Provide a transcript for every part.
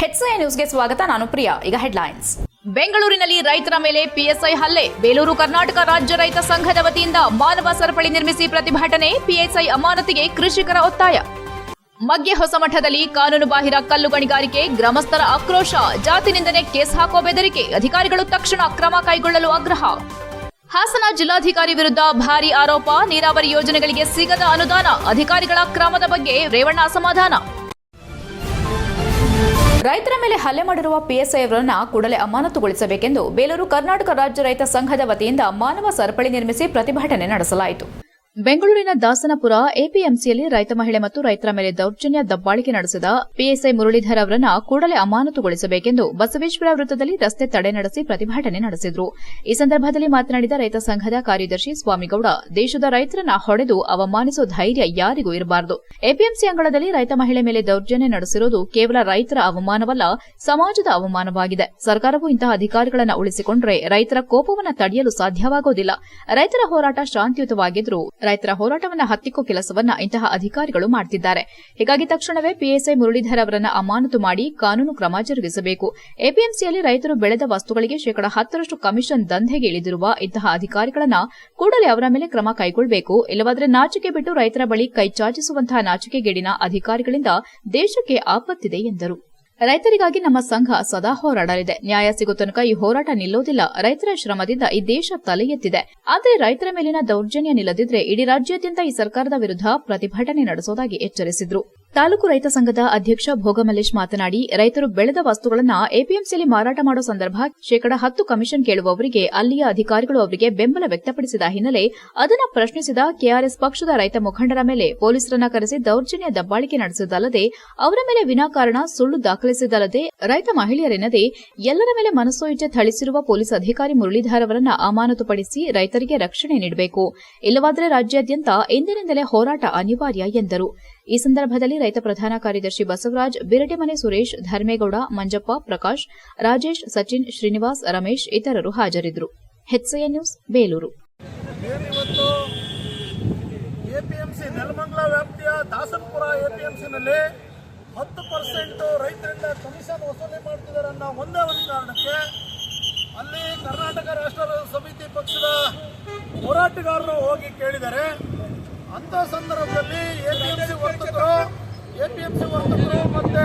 HCI ನ್ಯೂಸ್ಗೆ ಸ್ವಾಗತ. ನಾನು ಪ್ರಿಯಾ. ಈಗ ಹೆಡ್ಲೈನ್ಸ್. ಬೆಂಗಳೂರಿನಲ್ಲಿ ರೈತರ ಮೇಲೆ ಪಿಎಸ್ಐ ಹಲ್ಲೆ. ಬೇಲೂರು ಕರ್ನಾಟಕ ರಾಜ್ಯ ರೈತ ಸಂಘದ ವತಿಯಿಂದ ಮಾನವ ಸರಪಳಿ ನಿರ್ಮಿಸಿ ಪ್ರತಿಭಟನೆ. ಪಿಎಸ್ಐ ಅಮಾನತಿಗೆ ಕೃಷಿಕರ ಒತ್ತಾಯ. ಮಗ್ಗೆ ಹೊಸಮಠದಲ್ಲಿ ಕಾನೂನು ಬಾಹಿರ ಕಲ್ಲು ಗಣಿಗಾರಿಕೆ. ಗ್ರಾಮಸ್ಥರ ಆಕ್ರೋಶ. ಜಾತಿ ನಿಂದನೆ ಕೇಸ್ ಹಾಕುವ ಬೆದರಿಕೆ. ಅಧಿಕಾರಿಗಳು ತಕ್ಷಣ ಕ್ರಮ ಕೈಗೊಳ್ಳಲು ಆಗ್ರಹ. ಹಾಸನ ಜಿಲ್ಲಾಧಿಕಾರಿ ವಿರುದ್ಧ ಭಾರೀ ಆರೋಪ. ನೀರಾವರಿ ಯೋಜನೆಗಳಿಗೆ ಸಿಗದ ಅನುದಾನ. ಅಧಿಕಾರಿಗಳ ಕ್ರಮದ ಬಗ್ಗೆ ರೇವಣ್ಣ ಅಸಮಾಧಾನ. ರೈತರ ಮೇಲೆ ಹಲ್ಲೆ ಮಾಡಿರುವ ಪಿಎಸ್ಐ ಅವರನ್ನು ಕೂಡಲೇ ಅಮಾನತುಗೊಳಿಸಬೇಕೆಂದು ಬೇಲೂರು ಕರ್ನಾಟಕ ರಾಜ್ಯ ರೈತ ಸಂಘದ ವತಿಯಿಂದ ಮಾನವ ಸರಪಳಿ ನಿರ್ಮಿಸಿ ಪ್ರತಿಭಟನೆ ನಡೆಸಲಾಯಿತು. ಬೆಂಗಳೂರಿನ ದಾಸನಪುರ ಎಪಿಎಂಸಿಯಲ್ಲಿ ರೈತ ಮಹಿಳೆ ಮತ್ತು ರೈತರ ಮೇಲೆ ದೌರ್ಜನ್ಯ ದಬ್ಬಾಳಿಕೆ ನಡೆಸಿದ ಪಿಎಸ್ಐ ಮುರಳೀಧರ್ ಅವರನ್ನು ಕೂಡಲೇ ಅಮಾನತುಗೊಳಿಸಬೇಕೆಂದು ಬಸವೇಶ್ವರ ವೃತ್ತದಲ್ಲಿ ರಸ್ತೆ ತಡೆ ನಡೆಸಿ ಪ್ರತಿಭಟನೆ ನಡೆಸಿದರು. ಈ ಸಂದರ್ಭದಲ್ಲಿ ಮಾತನಾಡಿದ ರೈತ ಸಂಘದ ಕಾರ್ಯದರ್ಶಿ ಸ್ವಾಮಿಗೌಡ, ದೇಶದ ರೈತರನ್ನ ಹೊಡೆದು ಅವಮಾನಿಸುವ ಧೈರ್ಯ ಯಾರಿಗೂ ಇರಬಾರದು. ಎಪಿಎಂಸಿ ಅಂಗಳದಲ್ಲಿ ರೈತ ಮಹಿಳೆ ಮೇಲೆ ದೌರ್ಜನ್ಯ ನಡೆಸಿರುವುದು ಕೇವಲ ರೈತರ ಅವಮಾನವಲ್ಲ, ಸಮಾಜದ ಅವಮಾನವಾಗಿದೆ. ಸರ್ಕಾರವು ಇಂತಹ ಅಧಿಕಾರಿಗಳನ್ನು ಉಳಿಸಿಕೊಂಡರೆ ರೈತರ ಕೋಪವನ್ನು ತಡೆಯಲು ಸಾಧ್ಯವಾಗುವುದಿಲ್ಲ. ರೈತರ ಹೋರಾಟ ಶಾಂತಿಯುತವಾಗಿದ್ದರೂ ರೈತರ ಹೋರಾಟವನ್ನು ಹತ್ತಿಕ್ಕೋ ಕೆಲಸವನ್ನ ಇಂತಹ ಅಧಿಕಾರಿಗಳು ಮಾಡುತ್ತಿದ್ದಾರೆ. ಹೀಗಾಗಿ ತಕ್ಷಣವೇ ಪಿಎಸ್ಐ ಮುರಳೀಧರ್ ಅವರನ್ನು ಅಮಾನತು ಮಾಡಿ ಕಾನೂನು ಕ್ರಮ ಜರುಗಿಸಬೇಕು. ಎಪಿಎಂಸಿಯಲ್ಲಿ ರೈತರು ಬೆಳೆದ ವಸ್ತುಗಳಿಗೆ 10% ಕಮಿಷನ್ ದಂಧೆಗೆ ಇಳಿದಿರುವ ಇಂತಹ ಅಧಿಕಾರಿಗಳನ್ನು ಕೂಡಲೇ ಅವರ ಮೇಲೆ ಕ್ರಮ ಕೈಗೊಳ್ಳಬೇಕು. ಇಲ್ಲವಾದರೆ ನಾಚಿಕೆ ಬಿಟ್ಟು ರೈತರ ಬಳಿ ಕೈಚಾಚಿಸುವಂತಹ ನಾಚಿಕೆಗೇಡಿನ ಅಧಿಕಾರಿಗಳಿಂದ ದೇಶಕ್ಕೆ ಆಪತ್ತಿದೆ ಎಂದರು. ರೈತರಿಗಾಗಿ ನಮ್ಮ ಸಂಘ ಸದಾ ಹೋರಾಡಲಿದೆ. ನ್ಯಾಯ ಸಿಗೋ ತನಕ ಈ ಹೋರಾಟ ನಿಲ್ಲೋದಿಲ್ಲ. ರೈತರ ಶ್ರಮದಿಂದ ಈ ದೇಶ ತಲೆ ಎತ್ತಿದೆ. ಆದರೆ ರೈತರ ಮೇಲಿನ ದೌರ್ಜನ್ಯ ನಿಲ್ಲದಿದ್ರೆ ಇಡೀ ರಾಜ್ಯಾದ್ಯಂತ ಈ ಸರ್ಕಾರದ ವಿರುದ್ಧ ಪ್ರತಿಭಟನೆ ನಡೆಸುವುದಾಗಿ ಎಚ್ಚರಿಸಿದರು. ತಾಲೂಕು ರೈತ ಸಂಘದ ಅಧ್ಯಕ್ಷ ಭೋಗಮಲ್ಲೇಶ್ ಮಾತನಾಡಿ, ರೈತರು ಬೆಳೆದ ವಸ್ತುಗಳನ್ನು ಎಪಿಎಂಸಿಯಲ್ಲಿ ಮಾರಾಟ ಮಾಡುವ ಸಂದರ್ಭ 10% ಕಮಿಷನ್ ಕೇಳುವವರಿಗೆ ಅಲ್ಲಿಯ ಅಧಿಕಾರಿಗಳು ಅವರಿಗೆ ಬೆಂಬಲ ವ್ಯಕ್ತಪಡಿಸಿದ ಹಿನ್ನೆಲೆ ಅದನ್ನು ಪ್ರಶ್ನಿಸಿದ ಕೆಆರ್ಎಸ್ ಪಕ್ಷದ ರೈತ ಮುಖಂಡರ ಮೇಲೆ ಪೊಲೀಸರನ್ನ ಕರೆಸಿ ದೌರ್ಜನ್ಯ ದಬ್ಬಾಳಿಕೆ ನಡೆಸಿದ್ದಲ್ಲದೆ ಅವರ ಮೇಲೆ ವಿನಾಕಾರಣ ಸುಳ್ಳು ದಾಖಲಿಸಿದ್ದಲ್ಲದೆ ರೈತ ಮಹಿಳೆಯರೆನ್ನದೇ ಎಲ್ಲರ ಮೇಲೆ ಮನಸ್ಸೋ ಇಚ್ಛೆ ಥಳಿಸಿರುವ ಪೊಲೀಸ್ ಅಧಿಕಾರಿ ಮುರಳೀಧರ್ ಅವರನ್ನ ಅಮಾನತುಪಡಿಸಿ ರೈತರಿಗೆ ರಕ್ಷಣೆ ನೀಡಬೇಕು. ಇಲ್ಲವಾದರೆ ರಾಜ್ಯಾದ್ಯಂತ ಇಂದಿನಿಂದಲೇ ಹೋರಾಟ ಅನಿವಾರ್ಯ ಎಂದರು. ಈ ಸಂದರ್ಭದಲ್ಲಿ ರೈತ ಪ್ರಧಾನ ಕಾರ್ಯದರ್ಶಿ ಬಸವರಾಜ್, ಬಿರಟೆಮನೆ ಸುರೇಶ್, ಧರ್ಮೇಗೌಡ, ಮಂಜಪ್ಪ, ಪ್ರಕಾಶ್, ರಾಜೇಶ್, ಸಚಿನ್, ಶ್ರೀನಿವಾಸ್, ರಮೇಶ್ ಇತರರು ಹಾಜರಿದ್ದರು. HCI news, Belur. APMC Nelamangala ವ್ಯಾಪ್ತಿಯ ದಾಸನಪುರ ಎಪಿಎಂಸಿನಲ್ಲಿ 10% ರೈತರಿಂದ ಕಮಿಷನ್ ವಸೂಲಿ ಮಾಡ್ತಿದ್ದಾರೆ ಅನ್ನೋ ಒಂದೇ ಒಂದು ಕಾರಣಕ್ಕೆ ಅಲ್ಲಿ ಕರ್ನಾಟಕ ರಾಷ್ಟ್ರ ಸಮಿತಿ ಪಕ್ಷದ ಹೋರಾಟಗಾರರು ಹೋಗಿ ಕೇಳಿದ್ದಾರೆ. ಅಂತ ಸಂದರ್ಭದಲ್ಲಿ ಎಪಿಎಂಸಿ ವರ್ತಕರು ಮತ್ತೆ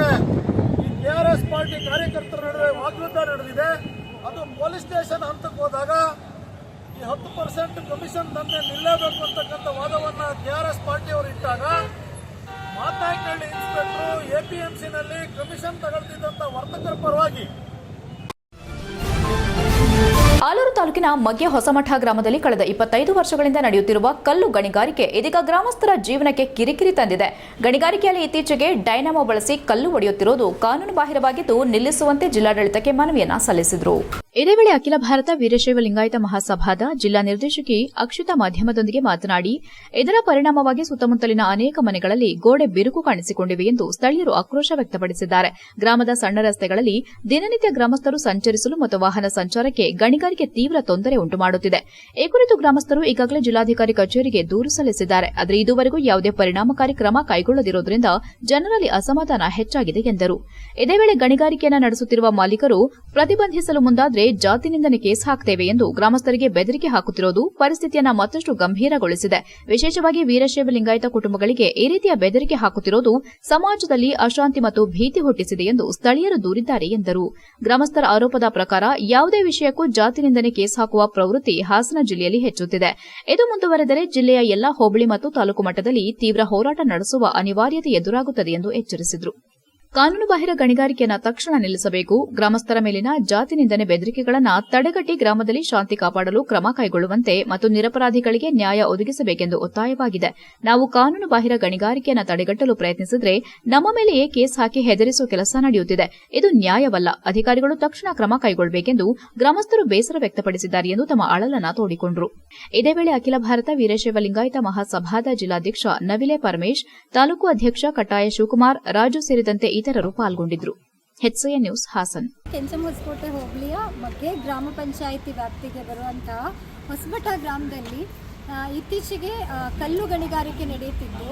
ಈ ಕೆಆರ್ಎಸ್ ಪಾರ್ಟಿ ಕಾರ್ಯಕರ್ತರ ನಡುವೆ ವಾಗ್ಯುದ್ಧ ನಡೆದಿದೆ. ಅದು ಪೊಲೀಸ್ ಸ್ಟೇಷನ್ ಹಂತಕ್ಕೆ ಹೋದಾಗ ಈ 10% ಕಮಿಷನ್ ದಂಧೆ ನಿಲ್ಲಬೇಕು ಅಂತಕ್ಕಂಥ ವಾದವನ್ನು ಕೆಆರ್ಎಸ್ ಪಾರ್ಟಿಯವರು ಇಟ್ಟಾಗ ಮಾತಾಯಿಕಳ್ಳಿ ಇನ್ಸ್ಪೆಕ್ಟರ್ ಎಪಿಎಂಸಿನಲ್ಲಿ ಕಮಿಷನ್ ತಗೊಳ್ತಿದ್ದಂಥ ವರ್ತಕರ ಪರವಾಗಿ ಆಲೂರು ತಾಲೂಕಿನ ಮಗ್ಗೆ ಹೊಸಮಠ ಗ್ರಾಮದಲ್ಲಿ ಕಳೆದ 25 ವರ್ಷಗಳಿಂದ ನಡೆಯುತ್ತಿರುವ ಕಲ್ಲು ಗಣಿಗಾರಿಕೆ ಇದೀಗ ಗ್ರಾಮಸ್ಥರ ಜೀವನಕ್ಕೆ ಕಿರಿಕಿರಿ ತಂದಿದೆ. ಗಣಿಗಾರಿಕೆಯಲ್ಲಿ ಇತ್ತೀಚೆಗೆ ಡೈನಾಮೋ ಬಳಸಿ ಕಲ್ಲು ಒಡೆಯುತ್ತಿರುವುದು ಕಾನೂನು ಬಾಹಿರವಾಗಿದ್ದು ನಿಲ್ಲಿಸುವಂತೆ ಜಿಲ್ಲಾಡಳಿತಕ್ಕೆ ಮನವಿಯನ್ನ ಸಲ್ಲಿಸಿದರು. ಇದೇ ವೇಳೆ ಅಖಿಲ ಭಾರತ ವೀರಶೈವ ಲಿಂಗಾಯತ ಮಹಾಸಭಾದ ಜಿಲ್ಲಾ ನಿರ್ದೇಶಕಿ ಅಕ್ಷತಾ ಮಾಧ್ಯಮದೊಂದಿಗೆ ಮಾತನಾಡಿ, ಇದರ ಪರಿಣಾಮವಾಗಿ ಸುತ್ತಮುತ್ತಲಿನ ಅನೇಕ ಮನೆಗಳಲ್ಲಿ ಗೋಡೆ ಬಿರುಕು ಕಾಣಿಸಿಕೊಂಡಿವೆ ಎಂದು ಸ್ಥಳೀಯರು ಆಕ್ರೋಶ ವ್ಯಕ್ತಪಡಿಸಿದ್ದಾರೆ. ಗ್ರಾಮದ ಸಣ್ಣ ರಸ್ತೆಗಳಲ್ಲಿ ದಿನನಿತ್ಯ ಗ್ರಾಮಸ್ಥರು ಸಂಚರಿಸಲು ಮತ್ತು ವಾಹನ ಸಂಚಾರಕ್ಕೆ ಗಣಿಗಾರಿಕೆ ತೀವ್ರ ತೊಂದರೆ ಉಂಟು ಮಾಡುತ್ತಿದೆ. ಈ ಕುರಿತು ಗ್ರಾಮಸ್ಥರು ಈಗಾಗಲೇ ಜಿಲ್ಲಾಧಿಕಾರಿ ಕಚೇರಿಗೆ ದೂರು ಸಲ್ಲಿಸಿದ್ದಾರೆ. ಆದರೆ ಇದುವರೆಗೂ ಯಾವುದೇ ಪರಿಣಾಮಕಾರಿ ಕ್ರಮ ಕೈಗೊಳ್ಳದಿರುವುದರಿಂದ ಜನರಲ್ಲಿ ಅಸಮಾಧಾನ ಹೆಚ್ಚಾಗಿದೆ ಎಂದರು. ಇದೇ ವೇಳೆ ಗಣಿಗಾರಿಕೆಯನ್ನು ನಡೆಸುತ್ತಿರುವ ಮಾಲೀಕರು ಪ್ರತಿಬಂಧಿಸಲು ಮುಂದಾದರೆ ಜಾತಿ ನಿಂದನೆ ಕೇಸ್ ಹಾಕ್ತೇವೆ ಎಂದು ಗ್ರಾಮಸ್ಥರಿಗೆ ಬೆದರಿಕೆ ಹಾಕುತ್ತಿರುವುದು ಪರಿಸ್ಥಿತಿಯನ್ನು ಮತ್ತಷ್ಟು ಗಂಭೀರಗೊಳಿಸಿದೆ. ವಿಶೇಷವಾಗಿ ವೀರಶೈವ ಲಿಂಗಾಯತ ಕುಟುಂಬಗಳಿಗೆ ಈ ರೀತಿಯ ಬೆದರಿಕೆ ಹಾಕುತ್ತಿರುವುದು ಸಮಾಜದಲ್ಲಿ ಅಶಾಂತಿ ಮತ್ತು ಭೀತಿ ಹುಟ್ಟಿಸಿದೆ ಎಂದು ಸ್ಥಳೀಯರು ದೂರಿದ್ದಾರೆ ಎಂದರು. ಗ್ರಾಮಸ್ಥರ ಆರೋಪದ ಪ್ರಕಾರ ಯಾವುದೇ ವಿಷಯಕ್ಕೂ ಜಾತಿ ನಿಂದನೆ ಕೇಸ್ ಹಾಕುವ ಪ್ರವೃತ್ತಿ ಹಾಸನ ಜಿಲ್ಲೆಯಲ್ಲಿ ಹೆಚ್ಚುತ್ತಿದೆ. ಇದು ಮುಂದುವರೆದರೆ ಜಿಲ್ಲೆಯ ಎಲ್ಲಾ ಹೋಬಳಿ ಮತ್ತು ತಾಲೂಕು ಮಟ್ಟದಲ್ಲಿ ತೀವ್ರ ಹೋರಾಟ ನಡೆಸುವ ಅನಿವಾರ್ಯತೆ ಎದುರಾಗುತ್ತದೆ ಎಂದು ಎಚ್ಚರಿಸಿದರು. ಕಾನೂನುಬಾಹಿರ ಗಣಿಗಾರಿಕೆಯನ್ನು ತಕ್ಷಣ ನಿಲ್ಲಿಸಬೇಕು. ಗ್ರಾಮಸ್ಥರ ಮೇಲಿನ ಜಾತಿ ನಿಂದನೆ ಬೆದರಿಕೆಗಳನ್ನು ತಡೆಗಟ್ಟಿ ಗ್ರಾಮದಲ್ಲಿ ಶಾಂತಿ ಕಾಪಾಡಲು ಕ್ರಮ ಕೈಗೊಳ್ಳುವಂತೆ ಮತ್ತು ನಿರಪರಾಧಿಗಳಿಗೆ ನ್ಯಾಯ ಒದಗಿಸಬೇಕೆಂದು ಒತ್ತಾಯವಾಗಿದೆ. ನಾವು ಕಾನೂನುಬಾಹಿರ ಗಣಿಗಾರಿಕೆಯನ್ನು ತಡೆಗಟ್ಟಲು ಪ್ರಯತ್ನಿಸಿದರೆ ನಮ್ಮ ಮೇಲೆಯೇ ಕೇಸ್ ಹಾಕಿ ಹೆದರಿಸುವ ಕೆಲಸ ನಡೆಯುತ್ತಿದೆ. ಇದು ನ್ಯಾಯವಲ್ಲ. ಅಧಿಕಾರಿಗಳು ತಕ್ಷಣ ಕ್ರಮ ಕೈಗೊಳ್ಳಬೇಕೆಂದು ಗ್ರಾಮಸ್ಥರು ಬೇಸರ ವ್ಯಕ್ತಪಡಿಸಿದ್ದಾರೆ ಎಂದು ತಮ್ಮ ಅಳಲನ್ನು ತೋಡಿಕೊಂಡರು. ಇದೇ ವೇಳೆ ಅಖಿಲ ಭಾರತ ವೀರಶೈವ ಲಿಂಗಾಯತ ಮಹಾಸಭಾದ ಜಿಲ್ಲಾಧ್ಯಕ್ಷ ನವಿಲೆ ಪರಮೇಶ್, ತಾಲೂಕು ಅಧ್ಯಕ್ಷ ಕಟ್ಟಾಯ ಶಿವಕುಮಾರ್, ರಾಜು ಸೇರಿದಂತೆ ಇತರರು ಪಾಲ್ಗೊಂಡಿದ್ದರು. HCI news, Haasan. ಕೆಂಚಮೂಸಕೋಟೆ ಹೋಬಳಿಯ ಬಗ್ಗೆ ಗ್ರಾಮ ಪಂಚಾಯಿತಿ ವ್ಯಾಪ್ತಿಗೆ ಬರುವಂತಹ ಹೊಸಮಠ ಗ್ರಾಮದಲ್ಲಿ ಇತ್ತೀಚೆಗೆ ಕಲ್ಲು ಗಣಿಗಾರಿಕೆ ನಡೆಯುತ್ತಿದ್ದು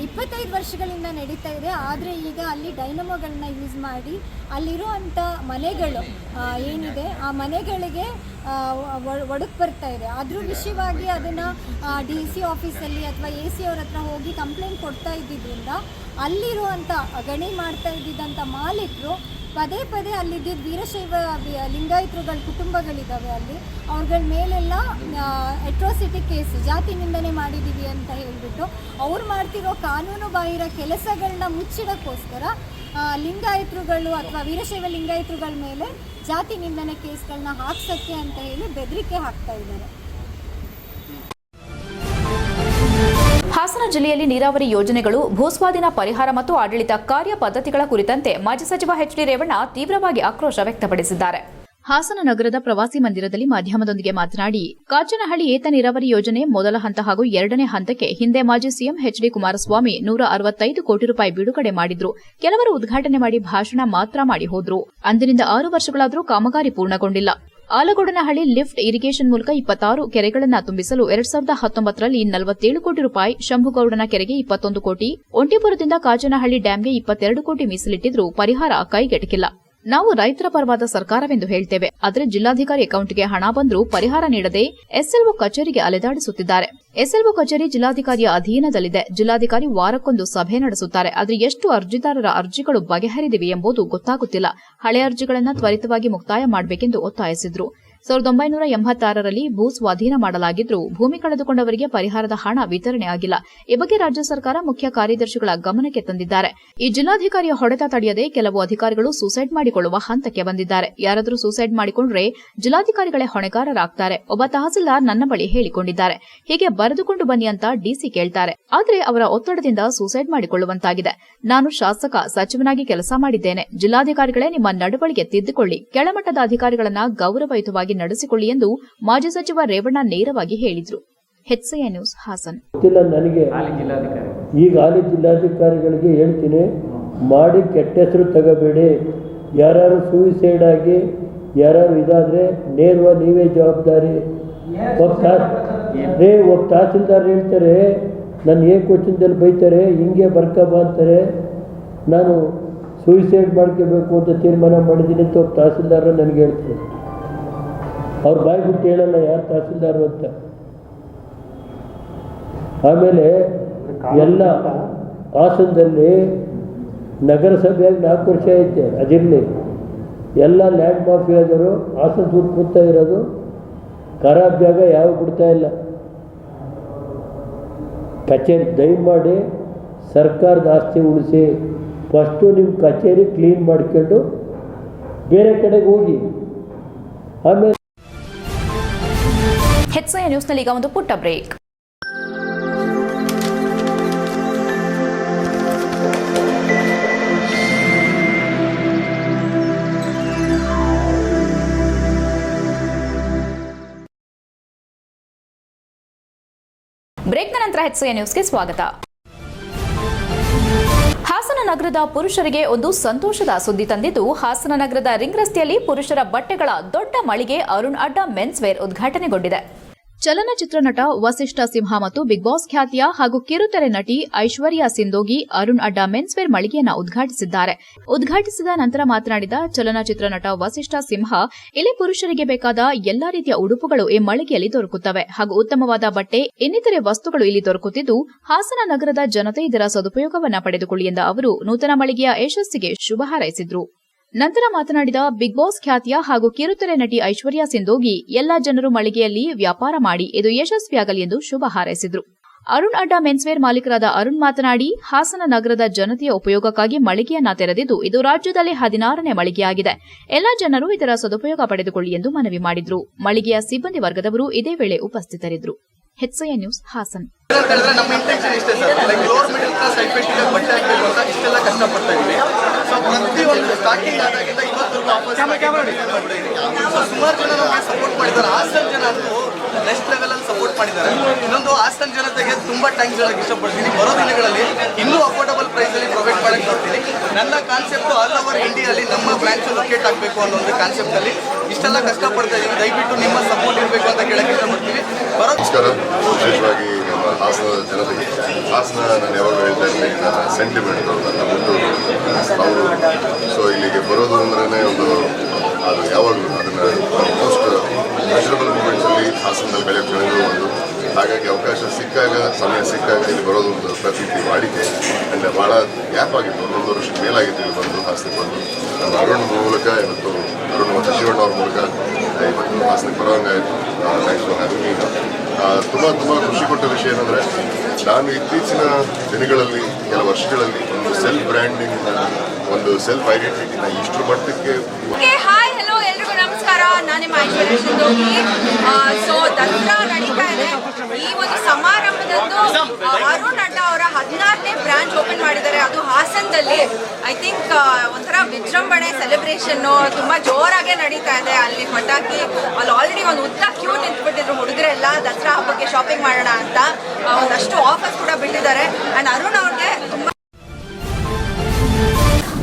25 ವರ್ಷಗಳಿಂದ ನಡೀತಾ ಇದೆ. ಆದರೆ ಈಗ ಅಲ್ಲಿ ಡೈನಮೋಗಳನ್ನ ಯೂಸ್ ಮಾಡಿ ಅಲ್ಲಿರುವಂಥ ಮನೆಗಳು ಏನಿದೆ ಆ ಮನೆಗಳಿಗೆ ಒಡಕು ಬರ್ತಾ ಇದೆ. ಅದ್ರ ವಿಷಯವಾಗಿ ಅದನ್ನು DC ಆಫೀಸಲ್ಲಿ ಅಥವಾ AC ಅವ್ರ ಹತ್ರ ಹೋಗಿ ಕಂಪ್ಲೇಂಟ್ ಕೊಡ್ತಾ ಇದ್ದಿದ್ದರಿಂದ ಅಲ್ಲಿರುವಂಥ ಗಣಿ ಮಾಡ್ತಾ ಇದ್ದಿದ್ದಂಥ ಮಾಲೀಕರು ಪದೇ ಪದೇ ಅಲ್ಲಿದ್ದ ವೀರಶೈವ ಲಿಂಗಾಯತರುಗಳ ಕುಟುಂಬಗಳಿದ್ದಾವೆ, ಅಲ್ಲಿ ಅವ್ರಗಳ ಮೇಲೆಲ್ಲ ಅಟ್ರಾಸಿಟಿ ಕೇಸ್ ಜಾತಿ ನಿಂದನೆ ಮಾಡಿದ್ದೀವಿ ಅಂತ ಹೇಳಿಬಿಟ್ಟು ಅವ್ರು ಮಾಡ್ತಿರೋ ಕಾನೂನು ಬಾಹಿರ ಕೆಲಸಗಳನ್ನ ಮುಚ್ಚಿಡೋಕ್ಕೋಸ್ಕರ ಲಿಂಗಾಯತರುಗಳು ಅಥವಾ ವೀರಶೈವ ಲಿಂಗಾಯತರುಗಳ ಮೇಲೆ ಜಾತಿ ನಿಂದನೆ ಕೇಸ್ಗಳನ್ನ ಹಾಕ್ಸೋಕ್ಕೆ ಅಂತ ಹೇಳಿ ಬೆದರಿಕೆ ಹಾಕ್ತಾ ಇದ್ದಾರೆ. ಹಾಸನ ಜಿಲ್ಲೆಯಲ್ಲಿ ನೀರಾವರಿ ಯೋಜನೆಗಳು, ಭೂಸ್ವಾಧೀನ ಪರಿಹಾರ ಮತ್ತು ಆಡಳಿತ ಕಾರ್ಯ ಪದ್ಧತಿಗಳ ಕುರಿತಂತೆ ಮಾಜಿ ಸಚಿವ ಎಚ್ ಡಿ ರೇವಣ್ಣ ತೀವ್ರವಾಗಿ ಆಕ್ರೋಶ ವ್ಯಕ್ತಪಡಿಸಿದ್ದಾರೆ. ಹಾಸನ ನಗರದ ಪ್ರವಾಸಿ ಮಂದಿರದಲ್ಲಿ ಮಾಧ್ಯಮದೊಂದಿಗೆ ಮಾತನಾಡಿ, ಕಾಚನಹಳ್ಳಿ ಏತ ನೀರಾವರಿ ಯೋಜನೆ ಮೊದಲ ಹಂತ ಹಾಗೂ ಎರಡನೇ ಹಂತಕ್ಕೆ ಹಿಂದೆ ಮಾಜಿ ಸಿಎಂ ಎಚ್ ಡಿ ಕುಮಾರಸ್ವಾಮಿ 165 ಕೋಟಿ ರೂಪಾಯಿ ಬಿಡುಗಡೆ ಮಾಡಿದ್ರು. ಕೆಲವರು ಉದ್ಘಾಟನೆ ಮಾಡಿ ಭಾಷಣ ಮಾತ್ರ ಮಾಡಿ ಹೋದ್ರು. ಅಂದಿನಿಂದ 6 ವರ್ಷಗಳಾದರೂ ಕಾಮಗಾರಿ ಪೂರ್ಣಗೊಂಡಿಲ್ಲ. ಆಲಗೋಡನಹಳ್ಳಿ ಲಿಫ್ಟ್ ಇರಿಗೇಷನ್ ಮೂಲಕ 26 ಕೆರೆಗಳನ್ನು ತುಂಬಿಸಲು 2019ರಲ್ಲಿ 47 ಕೋಟಿ ರೂಪಾಯಿ, ಶಂಭುಗೌಡನ ಕೆರೆಗೆ 21 ಕೋಟಿ, ಒಂಟಿಪುರದಿಂದ ಕಾಚನಹಳ್ಳಿ ಡ್ಯಾಂಗೆ 22 ಕೋಟಿ ಮೀಸಲಿಟ್ಟಿದ್ರೂ ಪರಿಹಾರ ಕೈಗೆಟಕಿಲ್ಲ. ನಾವು ರೈತರ ಪರವಾದ ಸರ್ಕಾರವೆಂದು ಹೇಳ್ತೇವೆ, ಆದರೆ ಜಿಲ್ಲಾಧಿಕಾರಿ ಅಕೌಂಟ್ಗೆ ಹಣ ಬಂದರೂ ಪರಿಹಾರ ನೀಡದೆ ಎಸ್ಎಲ್ಒ ಕಚೇರಿಗೆ ಅಲೆದಾಡಿಸುತ್ತಿದ್ದಾರೆ. ಎಸ್ಎಲ್ಒ ಕಚೇರಿ ಜಿಲ್ಲಾಧಿಕಾರಿಯ ಅಧೀನದಲ್ಲಿದೆ. ಜಿಲ್ಲಾಧಿಕಾರಿ ವಾರಕ್ಕೊಂದು ಸಭೆ ನಡೆಸುತ್ತಾರೆ. ಆದರೆ ಎಷ್ಟು ಅರ್ಜಿದಾರರ ಅರ್ಜಿಗಳು ಬಗೆಹರಿದಿವೆ ಎಂಬುದು ಗೊತ್ತಾಗುತ್ತಿಲ್ಲ. ಹಳೆ ಅರ್ಜಿಗಳನ್ನು ತ್ವರಿತವಾಗಿ ಮುಕ್ತಾಯ ಮಾಡಬೇಕೆಂದು ಒತ್ತಾಯಿಸಿದರು. 1986ರಲ್ಲಿ ಭೂ ಸ್ವಾಧೀನ ಮಾಡಲಾಗಿದ್ರೂ ಭೂಮಿ ಕಳೆದುಕೊಂಡವರಿಗೆ ಪರಿಹಾರದ ಹಣ ವಿತರಣೆ ಆಗಿಲ್ಲ. ಈ ಬಗ್ಗೆ ರಾಜ್ಯ ಸರ್ಕಾರ ಮುಖ್ಯ ಕಾರ್ಯದರ್ಶಿಗಳ ಗಮನಕ್ಕೆ ತಂದಿದ್ದಾರೆ. ಈ ಜಿಲ್ಲಾಧಿಕಾರಿಯ ಹೊಡೆತ ತಡೆಯದೆ ಕೆಲವು ಅಧಿಕಾರಿಗಳು ಸೂಸೈಡ್ ಮಾಡಿಕೊಳ್ಳುವ ಹಂತಕ್ಕೆ ಬಂದಿದ್ದಾರೆ. ಯಾರಾದರೂ ಸೂಸೈಡ್ ಮಾಡಿಕೊಂಡ್ರೆ ಜಿಲ್ಲಾಧಿಕಾರಿಗಳೇ ಹೊಣೆಗಾರರಾಗ್ತಾರೆ. ಒಬ್ಬ ತಹಸೀಲ್ದಾರ್ ನನ್ನ ಬಳಿ ಹೇಳಿಕೊಂಡಿದ್ದಾರೆ, ಹೀಗೆ ಬರೆದುಕೊಂಡು ಬನ್ನಿ ಅಂತ ಡಿಸಿ ಕೇಳ್ತಾರೆ. ಆದರೆ ಅವರ ಒತ್ತಡದಿಂದ ಸೂಸೈಡ್ ಮಾಡಿಕೊಳ್ಳುವಂತಾಗಿದೆ. ನಾನು ಶಾಸಕ, ಸಚಿವನಾಗಿ ಕೆಲಸ ಮಾಡಿದ್ದೇನೆ. ಜಿಲ್ಲಾಧಿಕಾರಿಗಳೇ ನಿಮ್ಮ ನಡವಳಿಕೆ ತಿದ್ದುಕೊಳ್ಳಿ, ಕೆಳಮಟ್ಟದ ಅಧಿಕಾರಿಗಳನ್ನ ಗೌರವಯುತವಾಗಿ ನಡೆಸಿಕೊಳ್ಳಿ ಎಂದು ಮಾಜಿ ಸಚಿವ ರೇವಣ್ಣ ನೇರವಾಗಿ ಹೇಳಿದರು. HCI news Hassan. ನನಗೆ ಈಗ ಹಾಲಿ ಜಿಲ್ಲಾಧಿಕಾರಿಗಳಿಗೆ ಹೇಳ್ತೀನಿ, ಮಾಡಿ ಕೆಟ್ಟ ಹೆಸರು ತಗೋಬೇಡಿ. ಯಾರು ಸೂಯಿಸೈಡ್ ಆಗಿ ಯಾರು ಇದಾದ್ರೆ ನೇರವಾಗಿ ನೀವೇ ಜವಾಬ್ದಾರಿ. ಒಬ್ಬ ತಹಸೀಲ್ದಾರ್ ಹೇಳ್ತಾರೆ, ನನ್ನ ಏಕವಚನದಲ್ಲಿ ಬೈತಾರೆ, ಹಿಂಗೆ ಬರ್ಕಬ ಅಂತಾರೆ, ನಾನು ಸೂಯಿಸೈಡ್ ಮಾಡ್ಕೋಬೇಕು ಅಂತ ತೀರ್ಮಾನ ಮಾಡಿದ್ದೀನಿ ಅಂತ ಒಬ್ಬ ತಹಸೀಲ್ದಾರ ನನಗೆ ಹೇಳ್ತಾರೆ. ಅವ್ರು ಬಾಯಿ ಬಿಟ್ಟು ಹೇಳಲ್ಲ ಯಾರು ತಹಸೀಲ್ದಾರು ಅಂತ. ಆಮೇಲೆ ಎಲ್ಲ ಹಾಸನದಲ್ಲಿ ನಗರಸಭೆಯಾಗಿ 4 ವರ್ಷ ಐತೆ, ಅದಿರಲಿ. ಎಲ್ಲ ಲ್ಯಾಂಡ್ ಮಾಫಿಯಾದರು ಹಾಸನ ಸುತ್ತಮುತ್ತ ಇರೋದು ಖರಾಬ್ ಜಾಗ ಯಾವ ಬಿಡ್ತಾ ಇಲ್ಲ. ಕಚೇರಿ ದಯಮಾಡಿ ಸರ್ಕಾರದ ಆಸ್ತಿ ಉಳಿಸಿ. ಫಸ್ಟು ನಿಮ್ಮ ಕಚೇರಿ ಕ್ಲೀನ್ ಮಾಡ್ಕೊಂಡು ಬೇರೆ ಕಡೆಗೆ ಹೋಗಿ. ಆಮೇಲೆ HCI ನ್ಯೂಸ್ನಲ್ಲಿ ಈಗ ಒಂದು ಪುಟ್ಟ ಬ್ರೇಕ್. ಬ್ರೇಕ್ನ ನಂತರ HCI ನ್ಯೂಸ್ಗೆ ಸ್ವಾಗತ. ಹಾಸನ ನಗರದ ಪುರುಷರಿಗೆ ಒಂದು ಸಂತೋಷದ ಸುದ್ದಿ ತಂದಿದ್ದು, ಹಾಸನ ನಗರದ ರಿಂಗ್ ರಸ್ತೆಯಲ್ಲಿ ಪುರುಷರ ಬಟ್ಟೆಗಳ ದೊಡ್ಡ ಮಳಿಗೆ ಅರುಣ್ ಅಡ್ಡಾ ಮೆನ್ಸ್ ವೇರ್ ಉದ್ಘಾಟನೆಗೊಂಡಿದೆ. ಚಲನಚಿತ್ರ ನಟ ವಸಿಷ್ಠ ಸಿಂಹ ಮತ್ತು ಬಿಗ್ ಬಾಸ್ ಖ್ಯಾತಿಯ ಹಾಗೂ ಕಿರುತೆರೆ ನಟಿ ಐಶ್ವರ್ಯಾ ಸಿಂಧೋಗಿ ಅರುಣ್ ಅಡ್ಡಾ ಮೆನ್ಸ್ ವೇರ್ ಮಳಿಗೆಯನ್ನು ಉದ್ಘಾಟಿಸಿದ್ದಾರೆ. ಉದ್ಘಾಟಿಸಿದ ನಂತರ ಮಾತನಾಡಿದ ಚಲನಚಿತ್ರ ನಟ ವಸಿಷ್ಠ ಸಿಂಹ, ಇಲ್ಲಿ ಪುರುಷರಿಗೆ ಬೇಕಾದ ಎಲ್ಲಾ ರೀತಿಯ ಉಡುಪುಗಳು ಈ ಮಳಿಗೆಯಲ್ಲಿ ದೊರಕುತ್ತವೆ ಹಾಗೂ ಉತ್ತಮವಾದ ಬಟ್ಟೆ, ಇನ್ನಿತರೆ ವಸ್ತುಗಳು ಇಲ್ಲಿ ದೊರಕುತ್ತಿದ್ದು, ಹಾಸನ ನಗರದ ಜನತೆ ಇದರ ಸದುಪಯೋಗವನ್ನು ಪಡೆದುಕೊಳ್ಳಿ ಎಂದ ಅವರು ನೂತನ ಮಳಿಗೆಯ ಯಶಸ್ಸಿಗೆ ಶುಭ ಹಾರೈಸಿದರು. ನಂತರ ಮಾತನಾಡಿದ ಬಿಗ್ ಬಾಸ್ ಖ್ಯಾತಿಯ ಹಾಗೂ ಕಿರುತೆರೆ ನಟಿ ಐಶ್ವರ್ಯಾ ಸಿಂಧೋಗಿ, ಎಲ್ಲಾ ಜನರು ಮಳಿಗೆಯಲ್ಲಿ ವ್ಯಾಪಾರ ಮಾಡಿ ಇದು ಯಶಸ್ವಿಯಾಗಲಿ ಎಂದು ಶುಭ ಹಾರೈಸಿದರು. ಅರುಣ್ ಅಡ್ಡಾ ಮೆನ್ಸ್ವೇರ್ ಮಾಲೀಕರಾದ ಅರುಣ್ ಮಾತನಾಡಿ, ಹಾಸನ ನಗರದ ಜನತೆಯ ಉಪಯೋಗಕ್ಕಾಗಿ ಮಳಿಗೆಯನ್ನ ತೆರೆದಿದ್ದು ಇದು ರಾಜ್ಯದಲ್ಲಿ 16ನೇ ಮಳಿಗೆಯಾಗಿದೆ. ಎಲ್ಲಾ ಜನರು ಇದರ ಸದುಪಯೋಗ ಪಡೆದುಕೊಳ್ಳಿ ಎಂದು ಮನವಿ ಮಾಡಿದರು. ಮಳಿಗೆಯ ಸಿಬ್ಬಂದಿ ವರ್ಗದವರು ಇದೇ ವೇಳೆ ಉಪಸ್ಥಿತರಿದ್ದರು. HCI news Hassan. ನಮ್ಮ ಇಂಟೆನ್ಷನ್ ಇಷ್ಟೇ sir, like lower middle class ಸೈಡ್ಗೆ ಬಟ್ಟೆ ಹಾಕಬೇಕು ಅಂತ ಇಷ್ಟೆಲ್ಲ ಕಷ್ಟಪಡ್ತಾ ಇದ್ವಿ. ಸೊ ಪ್ರತಿಯೊಂದು ಸ್ಟಾರ್ಟಿಂಗ್ ಆದಾಗಿಂದ ಇವತ್ತು ಆಫರ್ಸ್ ಸುಮಾರು ಜನ ನಮಗೆ ಸಪೋರ್ಟ್ ಮಾಡಿದ್ದಾರೆ. ಹಾಸನ ಜನ ಅಂತೂ ನೆಕ್ಸ್ಟ್ ಲೆವೆಲ್ ಅಲ್ಲಿ ಸಪೋರ್ಟ್ ಮಾಡಿದ್ದಾರೆ. ಇನ್ನೊಂದು ಹಾಸನ ಜನತೆಗೆ ತುಂಬಾ ಥ್ಯಾಂಕ್ಸ್ ಹೇಳಕ್ ಇಷ್ಟಪಡ್ತೀನಿ. ಬರೋ ದಿನಗಳಲ್ಲಿ ಇನ್ನೂ ಅಫೋರ್ಡಬಲ್ ಪ್ರೈಸ್ ಅಲ್ಲಿ ಪ್ರೊವೈಡ್ ಮಾಡಕ್ಕೆ ಬರ್ತೀನಿ. ನನ್ನ ಕಾನ್ಸೆಪ್ಟ್ ಆಲ್ ಓವರ್ ಇಂಡಿಯಾದಲ್ಲಿ ನಮ್ಮ ಬ್ರಾಂಚ್ ಲೊಕೇಟ್ ಆಗಬೇಕು ಅನ್ನೋ ಒಂದು ಕಾನ್ಸೆಪ್ಟ್ ಅಲ್ಲಿ ಇಷ್ಟೆಲ್ಲ ಕಷ್ಟಪಡ್ತಾ ಇದೀವಿ. ದಯವಿಟ್ಟು ನಿಮ್ಮ ಸಪೋರ್ಟ್ ಇರಬೇಕು ಅಂತ ಕೇಳಕ್ಕೆ ಇಷ್ಟಪಡ್ತೀವಿ. ನಮಸ್ಕಾರ. ವಿಶೇಷವಾಗಿ ನಮ್ಮ ಹಾಸನದ ಜನತೆಗೆ, ಹಾಸನ ನಾನು ಯಾವಾಗ ಹೇಳ್ತಾ ಇದ್ದೀನಿ, ನನ್ನ ಸೆಂಟಿಮೆಂಟ್ ನನ್ನ ಹುಟ್ಟೂರು ಅವರು. ಸೊ ಇಲ್ಲಿಗೆ ಬರೋದು ಅಂದ್ರೆ ಒಂದು ಅದು ಯಾವಾಗಲೂ ಅದನ್ನು ಮೋಸ್ಟ್ ಮೆಜರಬಲ್ ಮೂಮೆಂಟ್ಸಲ್ಲಿ ಹಾಸನದಲ್ಲಿ ಬೆಳೆಯೋದು ಒಂದು. ಹಾಗಾಗಿ ಅವಕಾಶ ಸಿಕ್ಕಾಗ, ಸಮಯ ಸಿಕ್ಕಾಗ ಇಲ್ಲಿ ಬರೋದು ಒಂದು ಪ್ರತೀತಿ ವಾಡಿಕೆ. ಆ್ಯಂಡ್ ಭಾಳ ಗ್ಯಾಪ್ ಆಗಿತ್ತು, 1 ವರ್ಷದ ಮೇಲಾಗಿತ್ತು ಇಲ್ಲಿ ಬಂದು ಹಾಸನಕ್ಕೆ ಬಂದು. ನಮ್ಮ ಅರುಣ್ ಮೂಲಕ ಇವತ್ತು ಅರುಣ್ ಮತ್ತು ಶಿವಣ್ಣ ಅವ್ರ ಮೂಲಕ ಇವತ್ತು ಹಾಸನಕ್ಕೆ ಬರೋಂಗಾಯಿತು. Thanks for having me. ತುಂಬ ಖುಷಿ ಕೊಟ್ಟ ವಿಷಯ ಏನಂದರೆ, ನಾನು ಇತ್ತೀಚಿನ ದಿನಗಳಲ್ಲಿ ಕೆಲವು ವರ್ಷಗಳಲ್ಲಿ ಒಂದು ಸೆಲ್ಫ್ ಬ್ರ್ಯಾಂಡಿಂಗ್, ಒಂದು ಸೆಲ್ಫ್ ಐಡೆಂಟಿಟಿನ ಇಷ್ಟರ ಮಟ್ಟಕ್ಕೆ. ಹಾಯ್ ಹಲೋ ಎಲ್ರಿಗೂ ನಮಸ್ಕಾರ. ನಾನು ನಿಮ್ಮ ಐಶ್ವರ್ಯ ಸಿಂಧೋಗಿ. ಸೊ ದಸರಾ ನಡೀತಾ ಇದೆ. ಈ ಒಂದು ಸಮಾರಂಭದಂದು ಅರುಣ್ ಅಡ್ಡ ಅವರ 16ನೇ ಬ್ರಾಂಚ್ ಓಪನ್ ಮಾಡಿದ್ದಾರೆ, ಅದು ಹಾಸನದಲ್ಲಿ. ಐ ಥಿಂಕ್ ಒಂಥರ ವಿಜೃಂಭಣೆ ಸೆಲೆಬ್ರೇಷನ್ನು ತುಂಬ ಜೋರಾಗೆ ನಡೀತಾ ಇದೆ. ಅಲ್ಲಿ ಪಟಾಕಿ ಅಲ್ಲಿ ಆಲ್ರೆಡಿ ಒಂದು ಉದ್ದ ಕ್ಯೂ ನಿಂತ್ಬಿಟ್ಟಿದ್ರು ಹುಡುಗರೆಲ್ಲ ದಸರಾ ಹಬ್ಬಕ್ಕೆ ಶಾಪಿಂಗ್ ಮಾಡೋಣ ಅಂತ. ಒಂದಷ್ಟು ಆಫರ್ಸ್ ಕೂಡ ಬಿಟ್ಟಿದ್ದಾರೆ. ಆ್ಯಂಡ್ ಅರುಣ್ ಅವ್ರಿಗೆ ತುಂಬ.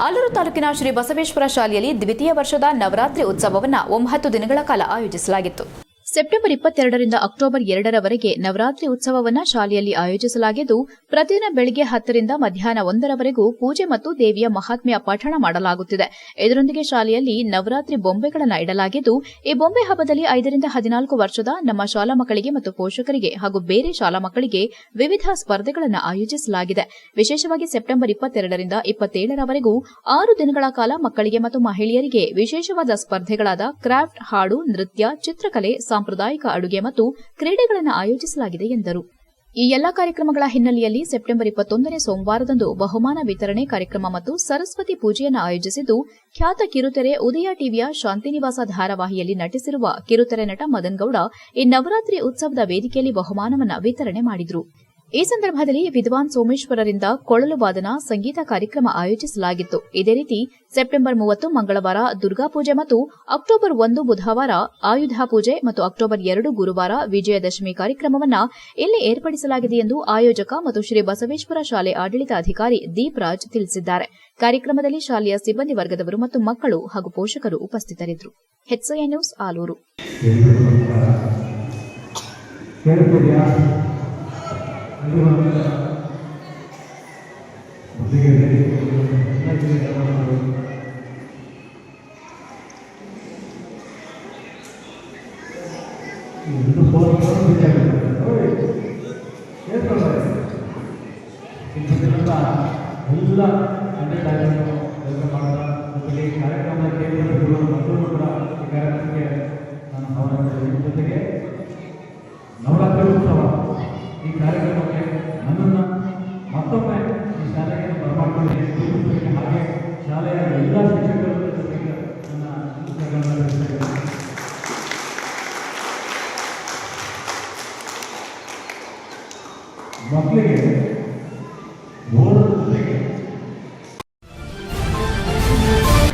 ಆಲೂರು ತಾಲೂಕಿನ ಶ್ರೀ ಬಸವೇಶ್ವರ ಶಾಲೆಯಲ್ಲಿ ದ್ವಿತೀಯ ವರ್ಷದ ನವರಾತ್ರಿ ಉತ್ಸವವನ್ನು 9 ದಿನಗಳ ಕಾಲ ಆಯೋಜಿಸಲಾಗಿತ್ತು. ಸೆಪ್ಟೆಂಬರ್ 22ರಿಂದ ಅಕ್ಟೋಬರ್ 2ರವರೆಗೆ ನವರಾತ್ರಿ ಉತ್ಸವವನ್ನು ಶಾಲೆಯಲ್ಲಿ ಆಯೋಜಿಸಲಾಗಿದ್ದು, ಪ್ರತಿದಿನ ಬೆಳಗ್ಗೆ 10ರಿಂದ ಮಧ್ಯಾಹ್ನ 1ರವರೆಗೂ ಪೂಜೆ ಮತ್ತು ದೇವಿಯ ಮಹಾತ್ಮೆಯ ಪಠಣ ಮಾಡಲಾಗುತ್ತಿದೆ. ಇದರೊಂದಿಗೆ ಶಾಲೆಯಲ್ಲಿ ನವರಾತ್ರಿ ಬೊಂಬೆಗಳನ್ನು ಇಡಲಾಗಿದ್ದು, ಈ ಬೊಂಬೆ ಹಬ್ಬದಲ್ಲಿ 5ರಿಂದ 14 ವರ್ಷದ ನಮ್ಮ ಶಾಲಾ ಮಕ್ಕಳಿಗೆ ಮತ್ತು ಪೋಷಕರಿಗೆ ಹಾಗೂ ಬೇರೆ ಶಾಲಾ ಮಕ್ಕಳಿಗೆ ವಿವಿಧ ಸ್ಪರ್ಧೆಗಳನ್ನು ಆಯೋಜಿಸಲಾಗಿದೆ. ವಿಶೇಷವಾಗಿ ಸೆಪ್ಟೆಂಬರ್ 22ರಿಂದ 27ರವರೆಗೂ 6 ದಿನಗಳ ಕಾಲ ಮಕ್ಕಳಿಗೆ ಮತ್ತು ಮಹಿಳೆಯರಿಗೆ ವಿಶೇಷವಾದ ಸ್ಪರ್ಧೆಗಳಾದ ಕ್ರಾಫ್ಟ್, ಹಾಡು, ನೃತ್ಯ, ಚಿತ್ರಕಲೆ, ಸಾಂಪ್ರದಾಯಿಕ ಅಡುಗೆ ಮತ್ತು ಕ್ರೀಡೆಗಳನ್ನು ಆಯೋಜಿಸಲಾಗಿದೆ ಎಂದರು. ಈ ಎಲ್ಲಾ ಕಾರ್ಯಕ್ರಮಗಳ ಹಿನ್ನೆಲೆಯಲ್ಲಿ ಸೆಪ್ಟೆಂಬರ್ 21ನೇ ಸೋಮವಾರದಂದು ಬಹುಮಾನ ವಿತರಣೆ ಕಾರ್ಯಕ್ರಮ ಮತ್ತು ಸರಸ್ವತಿ ಪೂಜೆಯನ್ನು ಆಯೋಜಿಸಿದ್ದು, ಖ್ಯಾತ ಕಿರುತೆರೆ ಉದಯ ಟಿವಿಯ ಶಾಂತಿನಿವಾಸ ಧಾರಾವಾಹಿಯಲ್ಲಿ ನಟಿಸಿರುವ ಕಿರುತೆರೆ ನಟ ಮದನ್ ಗೌಡ ಈ ನವರಾತ್ರಿ ಉತ್ಸವದ ವೇದಿಕೆಯಲ್ಲಿ ಬಹುಮಾನವನ್ನು ವಿತರಣೆ ಮಾಡಿದರು. ಈ ಸಂದರ್ಭದಲ್ಲಿ ವಿದ್ವಾನ್ ಸೋಮೇಶ್ವರರಿಂದ ಕೊಳಲು ವಾದನ, ಸಂಗೀತ ಕಾರ್ಯಕ್ರಮ ಆಯೋಜಿಸಲಾಗಿತ್ತು. ಇದೇ ರೀತಿ ಸೆಪ್ಟೆಂಬರ್ 30 ಮಂಗಳವಾರ ದುರ್ಗಾಪೂಜೆ ಮತ್ತು ಅಕ್ಟೋಬರ್ 1 ಬುಧವಾರ ಆಯುಧ ಪೂಜೆ ಮತ್ತು ಅಕ್ಟೋಬರ್ 2 ಗುರುವಾರ ವಿಜಯದಶಮಿ ಕಾರ್ಯಕ್ರಮವನ್ನು ಇಲ್ಲಿ ಏರ್ಪಡಿಸಲಾಗಿದೆ ಎಂದು ಆಯೋಜಕ ಮತ್ತು ಶ್ರೀ ಬಸವೇಶ್ವರ ಶಾಲೆ ಆಡಳಿತಾಧಿಕಾರಿ ದೀಪ್ ರಾಜ್ ತಿಳಿಸಿದ್ದಾರೆ. ಕಾರ್ಯಕ್ರಮದಲ್ಲಿ ಶಾಲೆಯ ಸಿಬ್ಬಂದಿ ವರ್ಗದವರು ಮತ್ತು ಮಕ್ಕಳು ಹಾಗೂ ಪೋಷಕರು ಉಪಸ್ಥಿತರಿದ್ದರು. HCI news Aluru. ನವರಾತ್ರಿ ಉತ್ಸವ ಈ ಕಾರ್ಯಕ್ರಮಕ್ಕೆ ನನ್ನನ್ನು ಮತ್ತೊಮ್ಮೆ ಈ ಶಾಲೆಗೆ ಬರಮಾಡ್ಕೊಂಡು ಹಾಗೆ ಶಾಲೆಯ ಎಲ್ಲ ಶಿಕ್ಷಕರ ಜೊತೆಗೆ ನನ್ನ ಮಕ್ಕಳಿಗೆ ಓದೋದ್ರ ಜೊತೆಗೆ.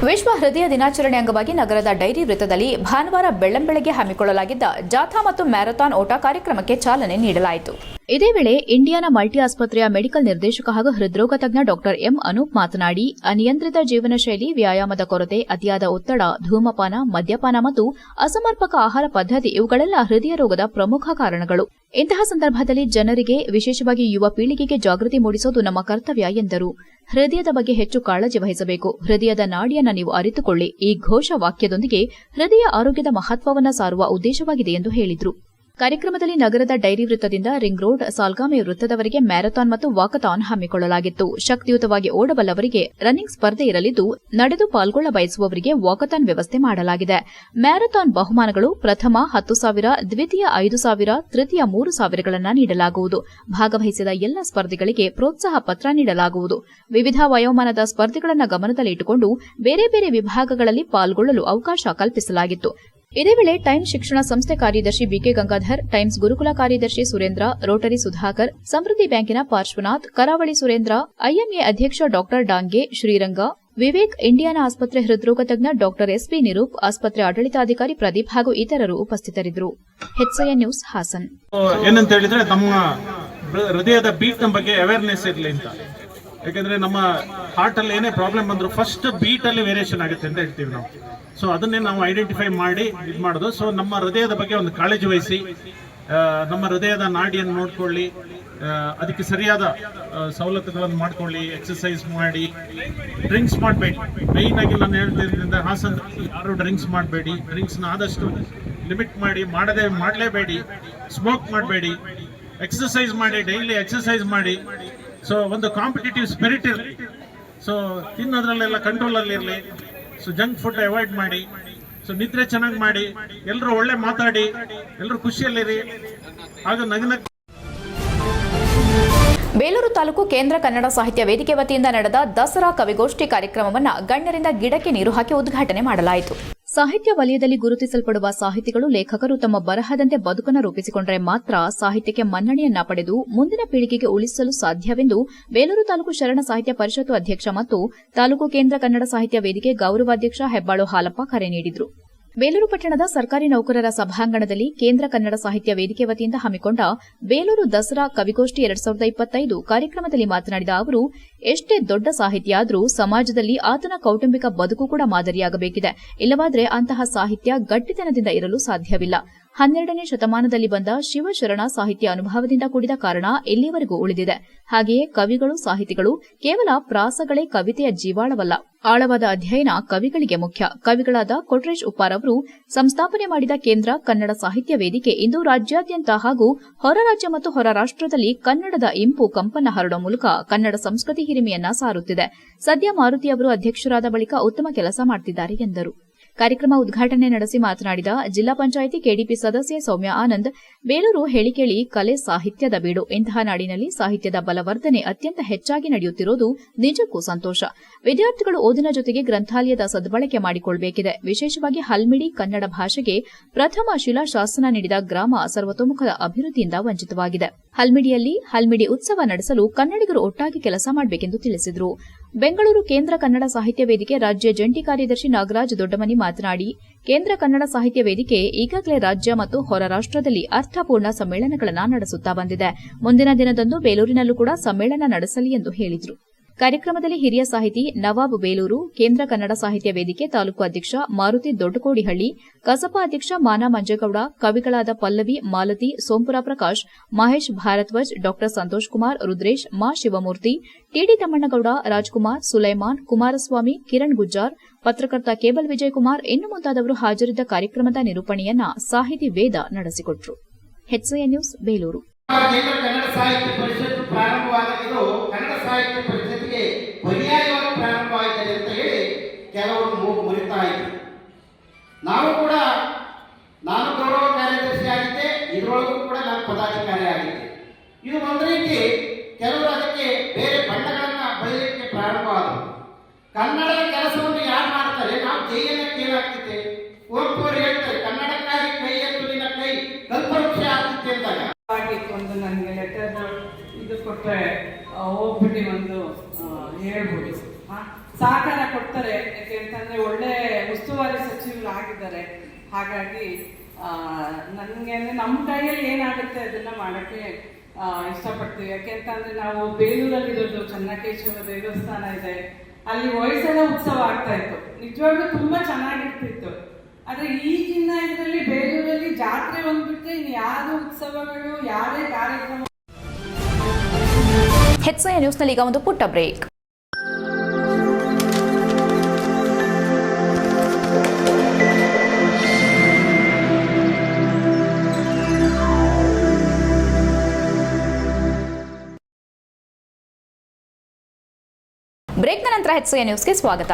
ವಿಶ್ವ ಹೃದಯ ದಿನಾಚರಣೆ ಅಂಗವಾಗಿ ನಗರದ ಡೈರಿ ವೃತ್ತದಲ್ಲಿ ಭಾನುವಾರ ಬೆಳ್ಳಂಬೆಳಗ್ಗೆ ಹಮ್ಮಿಕೊಳ್ಳಲಾಗಿದ್ದ ಜಾಥಾ ಮತ್ತು ಮ್ಯಾರಥಾನ್ ಓಟ ಕಾರ್ಯಕ್ರಮಕ್ಕೆ ಚಾಲನೆ ನೀಡಲಾಯಿತು. ಇದೇ ವೇಳೆ ಇಂಡಿಯಾನ ಮಲ್ಟಿ ಆಸ್ಪತ್ರೆಯ ಮೆಡಿಕಲ್ ನಿರ್ದೇಶಕ ಹಾಗೂ ಹೃದ್ರೋಗ ತಜ್ಞ ಡಾ ಎಂ ಅನೂಪ್ ಮಾತನಾಡಿ, ಅನಿಯಂತ್ರಿತ ಜೀವನ ಶೈಲಿ, ವ್ಯಾಯಾಮದ ಕೊರತೆ, ಅತಿಯಾದ ಒತ್ತಡ, ಧೂಮಪಾನ, ಮದ್ಯಪಾನ ಮತ್ತು ಅಸಮರ್ಪಕ ಆಹಾರ ಪದ್ಧತಿ ಇವುಗಳೆಲ್ಲ ಹೃದಯ ರೋಗದ ಪ್ರಮುಖ ಕಾರಣಗಳು. ಇಂತಹ ಸಂದರ್ಭದಲ್ಲಿ ಜನರಿಗೆ, ವಿಶೇಷವಾಗಿ ಯುವ ಪೀಳಿಗೆಗೆ ಜಾಗೃತಿ ಮೂಡಿಸುವುದು ನಮ್ಮ ಕರ್ತವ್ಯ ಎಂದರು. ಹೃದಯದ ಬಗ್ಗೆ ಹೆಚ್ಚು ಕಾಳಜಿ ವಹಿಸಬೇಕು. ಹೃದಯದ ನಾಡಿಯನ್ನು ನೀವು ಅರಿತುಕೊಳ್ಳಿ. ಈ ಘೋಷ ವಾಕ್ಯದೊಂದಿಗೆ ಹೃದಯ ಆರೋಗ್ಯದ ಮಹತ್ವವನ್ನು ಸಾರುವ ಉದ್ದೇಶವಾಗಿದೆ ಎಂದು ಹೇಳಿದರು. ಕಾರ್ಯಕ್ರಮದಲ್ಲಿ ನಗರದ ಡೈರಿ ವೃತ್ತದಿಂದ ರಿಂಗ್ ರೋಡ್, ಸಾಲ್ಗಾಮೆ ವೃತ್ತದವರೆಗೆ ಮ್ಯಾರಥಾನ್ ಮತ್ತು ವಾಕಥಾನ್ ಹಮ್ಮಿಕೊಳ್ಳಲಾಗಿತ್ತು. ಶಕ್ತಿಯುತವಾಗಿ ಓಡಬಲ್ಲವರಿಗೆ ರನ್ನಿಂಗ್ ಸ್ಪರ್ಧೆ ಇರಲಿದ್ದು, ನಡೆದು ಪಾಲ್ಗೊಳ್ಳ ಬಯಸುವವರಿಗೆ ವಾಕಥಾನ್ ವ್ಯವಸ್ಥೆ ಮಾಡಲಾಗಿದೆ. ಮ್ಯಾರಥಾನ್ ಬಹುಮಾನಗಳು ಪ್ರಥಮ 10,000, ದ್ವಿತೀಯ 5,000, ತೃತೀಯ 3,000ಗಳನ್ನು ನೀಡಲಾಗುವುದು. ಭಾಗವಹಿಸಿದ ಎಲ್ಲ ಸ್ಪರ್ಧಿಗಳಿಗೆ ಪ್ರೋತ್ಸಾಹ ಪತ್ರ ನೀಡಲಾಗುವುದು. ವಿವಿಧ ವಯೋಮಾನದ ಸ್ಪರ್ಧಿಗಳನ್ನು ಗಮನದಲ್ಲಿಟ್ಟುಕೊಂಡು ಬೇರೆ ಬೇರೆ ವಿಭಾಗಗಳಲ್ಲಿ ಪಾಲ್ಗೊಳ್ಳಲು ಅವಕಾಶ ಕಲ್ಪಿಸಲಾಗಿತ್ತು. ಇದೇ ವೇಳೆ ಟೈಮ್ಸ್ ಶಿಕ್ಷಣ ಸಂಸ್ಥೆ ಕಾರ್ಯದರ್ಶಿ ಬಿಕೆ ಗಂಗಾಧರ್, ಟೈಮ್ಸ್ ಗುರುಕುಲ ಕಾರ್ಯದರ್ಶಿ ಸುರೇಂದ್ರ, ರೋಟರಿ ಸುಧಾಕರ್, ಸಮೃದ್ಧಿ ಬ್ಯಾಂಕಿನ ಪಾರ್ಶ್ವನಾಥ್, ಕರಾವಳಿ ಸುರೇಂದ್ರ, ಐಎಂಎ ಅಧ್ಯಕ್ಷ ಡಾ ಡಾಂಗೆ, ಶ್ರೀರಂಗ, ವಿವೇಕ್ ಇಂಡಿಯಾನ ಆಸ್ಪತ್ರೆ ಹೃದ್ರೋಗ ತಜ್ಞ ಡಾಕ್ಟರ್ ಎಸ್ಬಿ ನಿರೂಪ್, ಆಸ್ಪತ್ರೆ ಆಡಳಿತಾಧಿಕಾರಿ ಪ್ರದೀಪ್ ಹಾಗೂ ಇತರರು ಉಪಸ್ಥಿತರಿದ್ದರು. HCN news Hassan. ಏನಂತ ಹೇಳಿದ್ರೆ ನಮ್ಮ ಹೃದಯದ ಬೀಟ್ ನ ಬಗ್ಗೆ ಅವೇರ್ನೆಸ್ ಇರಲಿ ಅಂತ. ಯಾಕಂದ್ರೆ ನಮ್ಮ ಹಾರ್ಟ್ ಅಲ್ಲಿ ಏನೇ ಪ್ರಾಬ್ಲಮ್ ಬಂದ್ರು ಫಸ್ಟ್ ಬೀಟ್ ಅಲ್ಲಿ ವೇರಿಯೇಷನ್ ಆಗುತ್ತೆ ಅಂತ ಹೇಳ್ತೀವಿ ನಾವು. ಸೊ ಅದನ್ನೇ ನಾವು ಐಡೆಂಟಿಫೈ ಮಾಡಿ ಇದು ಮಾಡೋದು. ಸೊ ನಮ್ಮ ಹೃದಯದ ಬಗ್ಗೆ ಒಂದು ಕಾಳಜಿ ವಹಿಸಿ, ನಮ್ಮ ಹೃದಯದ ನಾಡಿಯನ್ನು ನೋಡ್ಕೊಳ್ಳಿ, ಅದಕ್ಕೆ ಸರಿಯಾದ ಸವಲತ್ತುಗಳನ್ನು ಮಾಡ್ಕೊಳ್ಳಿ, ಎಕ್ಸರ್ಸೈಸ್ ಮಾಡಿ, ಡ್ರಿಂಕ್ಸ್ ಮಾಡಬೇಡಿ. ಮೈನ್ ಆಗಿ ನಾನು ಹೇಳ್ತಿದ್ರಿಂದ ಹಾಸನದಲ್ಲಿ ಯಾರು ಡ್ರಿಂಕ್ಸ್ ಮಾಡಬೇಡಿ. ಡ್ರಿಂಕ್ಸ್ನ ಆದಷ್ಟು ಲಿಮಿಟ್ ಮಾಡಿ, ಮಾಡಲೇಬೇಡಿ. ಸ್ಮೋಕ್ ಮಾಡಬೇಡಿ. ಎಕ್ಸರ್ಸೈಸ್ ಮಾಡಿ, ಡೈಲಿ ಎಕ್ಸರ್ಸೈಸ್ ಮಾಡಿ. ಸೊ ಒಂದು ಕಾಂಪಿಟೇಟಿವ್ ಸ್ಪಿರಿಟ್ ಇರಲಿ. ಸೊ ತಿನ್ನೋದ್ರಲ್ಲೆಲ್ಲ ಕಂಟ್ರೋಲಲ್ಲಿ ಇರಲಿ. ಸೊ ಜಂಕ್ ಫುಡ್ ಅವಾಯ್ಡ್ ಮಾಡಿ. ಸೊ ನಿದ್ರೆ ಚೆನ್ನಾಗಿ ಮಾಡಿ, ಎಲ್ಲರೂ ಒಳ್ಳೆ ಮಾತಾಡಿ, ಎಲ್ಲರೂ ಖುಷಿಯಲ್ಲಿರಿ. ಆಗ ನಗನಕ್ಕೆ. ಬೇಲೂರು ತಾಲೂಕು ಕೇಂದ್ರ ಕನ್ನಡ ಸಾಹಿತ್ಯ ವೇದಿಕೆ ವತಿಯಿಂದ ನಡೆದ ದಸರಾ ಕವಿಗೋಷ್ಠಿ ಕಾರ್ಯಕ್ರಮವನ್ನು ಗಣ್ಯರಿಂದ ಗಿಡಕ್ಕೆ ನೀರು ಹಾಕಿ ಉದ್ಘಾಟನೆ ಮಾಡಲಾಯಿತು. ಸಾಹಿತ್ಯ ವಲಯದಲ್ಲಿ ಗುರುತಿಸಲ್ಪಡುವ ಸಾಹಿತಿಗಳು, ಲೇಖಕರು ತಮ್ಮ ಬರಹದಂತೆ ಬದುಕನ್ನು ರೂಪಿಸಿಕೊಂಡರೆ ಮಾತ್ರ ಸಾಹಿತ್ಯಕ್ಕೆ ಮನ್ನಣೆಯನ್ನ ಪಡೆದು ಮುಂದಿನ ಪೀಳಿಗೆಗೆ ಉಳಿಸಲು ಸಾಧ್ಯವೆಂದು ಬೇಲೂರು ತಾಲೂಕು ಶರಣ ಸಾಹಿತ್ಯ ಪರಿಷತ್ತು ಅಧ್ಯಕ್ಷ ಮತ್ತು ತಾಲೂಕು ಕೇಂದ್ರ ಕನ್ನಡ ಸಾಹಿತ್ಯ ವೇದಿಕೆ ಗೌರವಾಧ್ಯಕ್ಷ ಹೆಬ್ಬಾಳು ಹಾಲಪ್ಪ ಕರೆ ನೀಡಿದರು. ಬೇಲೂರು ಪಟ್ಟಣದ ಸರ್ಕಾರಿ ನೌಕರರ ಸಭಾಂಗಣದಲ್ಲಿ ಕೇಂದ್ರ ಕನ್ನಡ ಸಾಹಿತ್ಯ ವೇದಿಕೆ ವತಿಯಿಂದ ಹಮ್ಮಿಕೊಂಡ ಬೇಲೂರು ದಸರಾ ಕವಿಗೋಷ್ಠಿ 2025 ಕಾರ್ಯಕ್ರಮದಲ್ಲಿ ಮಾತನಾಡಿದ ಅವರು, ಎಷ್ಟೇ ದೊಡ್ಡ ಸಾಹಿತಿಯಾದರೂ ಸಮಾಜದಲ್ಲಿ ಆತನ ಕೌಟುಂಬಿಕ ಬದುಕು ಕೂಡ ಮಾದರಿಯಾಗಬೇಕಿದೆ. ಇಲ್ಲವಾದರೆ ಅಂತಹ ಸಾಹಿತ್ಯ ಗಟ್ಟಿತನದಿಂದ ಇರಲು ಸಾಧ್ಯವಿಲ್ಲ. 12ನೇ ಶತಮಾನದಲ್ಲಿ ಬಂದ ಶಿವಶರಣ ಸಾಹಿತ್ಯ ಅನುಭವದಿಂದ ಕೂಡಿದ ಕಾರಣ ಇಲ್ಲಿವರೆಗೂ ಉಳಿದಿದೆ. ಹಾಗೆಯೇ ಕವಿಗಳು, ಸಾಹಿತಿಗಳು ಕೇವಲ ಪ್ರಾಸಗಳೇ ಕವಿತೆಯ ಜೀವಾಳವಲ್ಲ. ಆಳವಾದ ಅಧ್ಯಯನ ಕವಿಗಳಿಗೆ ಮುಖ್ಯ. ಕವಿಗಳಾದ ಕೊಟ್ರೇಶ್ ಉಪ್ಪಾರ್ ಅವರು ಸಂಸ್ಥಾಪನೆ ಮಾಡಿದ ಕೇಂದ್ರ ಕನ್ನಡ ಸಾಹಿತ್ಯ ವೇದಿಕೆ ಇಂದು ರಾಜ್ಯಾದ್ಯಂತ ಹಾಗೂ ಹೊರ ರಾಜ್ಯ ಮತ್ತು ಹೊರ ರಾಷ್ಟ್ರದಲ್ಲಿ ಕನ್ನಡದ ಇಂಪು ಕಂಪನ್ನ ಹರಡುವ ಮೂಲಕ ಕನ್ನಡ ಸಂಸ್ಕೃತಿ ಹಿರಿಮೆಯನ್ನ ಸಾರುತ್ತಿದೆ. ಸದ್ಯ ಮಾರುತಿ ಅವರು ಅಧ್ಯಕ್ಷರಾದ ಬಳಿಕ ಉತ್ತಮ ಕೆಲಸ ಮಾಡುತ್ತಿದ್ದಾರೆ ಎಂದರು. ಕಾರ್ಯಕ್ರಮ ಉದ್ಘಾಟನೆ ನಡೆಸಿ ಮಾತನಾಡಿದ ಜಿಲ್ಲಾ ಪಂಚಾಯಿತಿ ಕೆಡಿಪಿ ಸದಸ್ಯೆ ಸೌಮ್ಯ ಆನಂದ್, ಬೇಲೂರು ಹೇಳಿಕೇಳಿ ಕಲೆ ಸಾಹಿತ್ಯದ ಬೀಡು. ಇಂತಹ ನಾಡಿನಲ್ಲಿ ಸಾಹಿತ್ಯದ ಬಲವರ್ಧನೆ ಅತ್ಯಂತ ಹೆಚ್ಚಾಗಿ ನಡೆಯುತ್ತಿರುವುದು ನಿಜಕ್ಕೂ ಸಂತೋಷ. ವಿದ್ಯಾರ್ಥಿಗಳು ಓದಿನ ಜೊತೆಗೆ ಗ್ರಂಥಾಲಯದ ಸದ್ಬಳಕೆ ಮಾಡಿಕೊಳ್ಳಬೇಕಿದೆ. ವಿಶೇಷವಾಗಿ ಹಲ್ಮಿಡಿ ಕನ್ನಡ ಭಾಷೆಗೆ ಪ್ರಥಮ ಶಿಲಾಶಾಸನ ನೀಡಿದ ಗ್ರಾಮ ಸರ್ವತೋಮುಖದ ಅಭಿವೃದ್ಧಿಯಿಂದ ವಂಚಿತವಾಗಿದೆ. ಹಲ್ಮಿಡಿಯಲ್ಲಿ ಹಲ್ಮಿಡಿ ಉತ್ಸವ ನಡೆಸಲು ಕನ್ನಡಿಗರು ಒಟ್ಟಾಗಿ ಕೆಲಸ ಮಾಡಬೇಕೆಂದು ತಿಳಿಸಿದರು. ಬೆಂಗಳೂರು ಕೇಂದ್ರ ಕನ್ನಡ ಸಾಹಿತ್ಯ ವೇದಿಕೆ ರಾಜ್ಯ ಜಂಟಿ ಕಾರ್ಯದರ್ಶಿ ನಾಗರಾಜ್ ದೊಡ್ಡಮನಿ ಮಾತನಾಡಿ, ಕೇಂದ್ರ ಕನ್ನಡ ಸಾಹಿತ್ಯ ವೇದಿಕೆ ಈಗಾಗಲೇ ರಾಜ್ಯ ಮತ್ತು ಹೊರ ರಾಷ್ಟ್ರದಲ್ಲಿ ಅರ್ಥಪೂರ್ಣ ಸಮ್ಮೇಳನಗಳನ್ನು ನಡೆಸುತ್ತಾ ಬಂದಿದೆ. ಮುಂದಿನ ದಿನದಂದು ಬೇಲೂರಿನಲ್ಲೂ ಕೂಡ ಸಮ್ಮೇಳನ ನಡೆಸಲಿ ಎಂದು ಹೇಳಿದರು. ಕಾರ್ಯಕ್ರಮದಲ್ಲಿ ಹಿರಿಯ ಸಾಹಿತಿ ನವಾಬ್ ಬೇಲೂರು, ಕೇಂದ್ರ ಕನ್ನಡ ಸಾಹಿತ್ಯ ವೇದಿಕೆ ತಾಲೂಕು ಅಧ್ಯಕ್ಷ ಮಾರುತಿ ದೊಡ್ಡಕೋಡಿಹಳ್ಳಿ, ಕಸಪ ಅಧ್ಯಕ್ಷ ಮಾನ ಮಂಜೇಗೌಡ, ಕವಿಗಳಾದ ಪಲ್ಲವಿ, ಮಾಲತಿ, ಸೋಂಪುರ ಪ್ರಕಾಶ್, ಮಹೇಶ್ ಭಾರದ್ವಾಜ್, ಡಾ ಸಂತೋಷ್ ಕುಮಾರ್, ರುದ್ರೇಶ್, ಮಾ ಶಿವಮೂರ್ತಿ, ಟಿಡಿ ತಮ್ಮಣ್ಣಗೌಡ, ರಾಜ್ಕುಮಾರ್, ಸುಲೈಮಾನ್, ಕುಮಾರಸ್ವಾಮಿ, ಕಿರಣ್ ಗುಜ್ಜಾರ್, ಪತ್ರಕರ್ತ ಕೇಬಲ್ ವಿಜಯಕುಮಾರ್ ಇನ್ನು ಮುಂತಾದವರು ಹಾಜರಿದ್ದ ಕಾರ್ಯಕ್ರಮದ ನಿರೂಪಣೆಯನ್ನ ಸಾಹಿತಿ ವೇದ ನಡೆಸಿಕೊಟ್ಟರು. HCN news Belur. ಕೇಂದ್ರ ಕನ್ನಡ ಸಾಹಿತ್ಯ ಪರಿಷತ್ತು ಪ್ರಾರಂಭವಾಗಿದ್ದು ಕನ್ನಡ ಸಾಹಿತ್ಯ ಪರಿಷತ್ತಿಗೆ ಪರ್ಯಾಯವಾಗಿ ಪ್ರಾರಂಭವಾಗಿದೆ ಅಂತ ಹೇಳಿ ಕೆಲವರು ಮೂಗು ಮುರಿತಾ ಇದ್ರು. ನಾನು ಗೌರವ ಕಾರ್ಯದರ್ಶಿ ಆಗಿದ್ದೆ, ಇದರೊಳಗೂ ಕೂಡ ನಾನು ಪದಾಧಿಕಾರಿ ಆಗಿದ್ದೆ. ಇದು ಒಂದು ರೀತಿ ಕೆಲವರು ಅದಕ್ಕೆ ಬೇರೆ ಬಣ್ಣಗಳನ್ನ ಬಯಲಿಕ್ಕೆ ಪ್ರಾರಂಭವಾದರು. ಕನ್ನಡದ ಕೆಲಸವನ್ನು ಯಾರು ಮಾಡ್ತಾರೆ, ನಾವು ಕೈಯನ್ನು ಏನಾಗ್ತಿದೆ, ಕುವೆಂಪು ಅವರು ಹೇಳ್ತಾರೆ, ಕನ್ನಡಕ್ಕಾಗಿ ಕೈ ಎತ್ತು ನಿನ್ನ ಕೈ ಕಲ್ಪವೃಕ್ಷ ಆಗ್ತಿದೆ ಅಂದಾಗ ಒಂದು ನನಗೆ ಲೆಟರ್ ಇದು ಕೊಟ್ಟರೆ ಹೋಗ್ಬಿಟ್ಟು ಒಂದು ಹೇಳ್ಬೋದು, ಸಹಕಾರ ಕೊಡ್ತಾರೆ. ಯಾಕೆಂತಂದರೆ ಒಳ್ಳೆ ಉಸ್ತುವಾರಿ ಸಚಿವರು ಆಗಿದ್ದಾರೆ. ಹಾಗಾಗಿ ನನಗೆ ಅಂದರೆ ನಮ್ಮ ಕೈಯಲ್ಲಿ ಏನಾಗುತ್ತೆ ಅದನ್ನು ಮಾಡೋಕ್ಕೆ ಇಷ್ಟಪಡ್ತೀವಿ. ಯಾಕೆಂತಂದರೆ ನಾವು ಬೇಲೂರಲ್ಲಿರೋದು ಚೆನ್ನಕೇಶವ ದೇವಸ್ಥಾನ ಇದೆ, ಅಲ್ಲಿ ಹೊಯ್ಸಳ ಉತ್ಸವ ಆಗ್ತಾ ಇತ್ತು. ನಿಜವಾಗ್ಲೂ ತುಂಬ ಚೆನ್ನಾಗಿರ್ತಿತ್ತು. ಆದರೆ ಈಗಿನ ಇದರಲ್ಲಿ ಬೇಲೂರಲ್ಲಿ ಜಾತ್ರೆ ಬಂದ್ಬಿಟ್ರೆ ಇನ್ನು ಯಾವುದೇ ಉತ್ಸವಗಳು, ಯಾವುದೇ ಕಾರ್ಯಕ್ರಮ. HCN ನ್ಯೂಸ್ನಲ್ಲಿ ಈಗ ಒಂದು ಪುಟ್ಟ ಬ್ರೇಕ್. ಬ್ರೇಕ್ನ ನಂತರ HCN ನ್ಯೂಸ್ಗೆ ಸ್ವಾಗತ.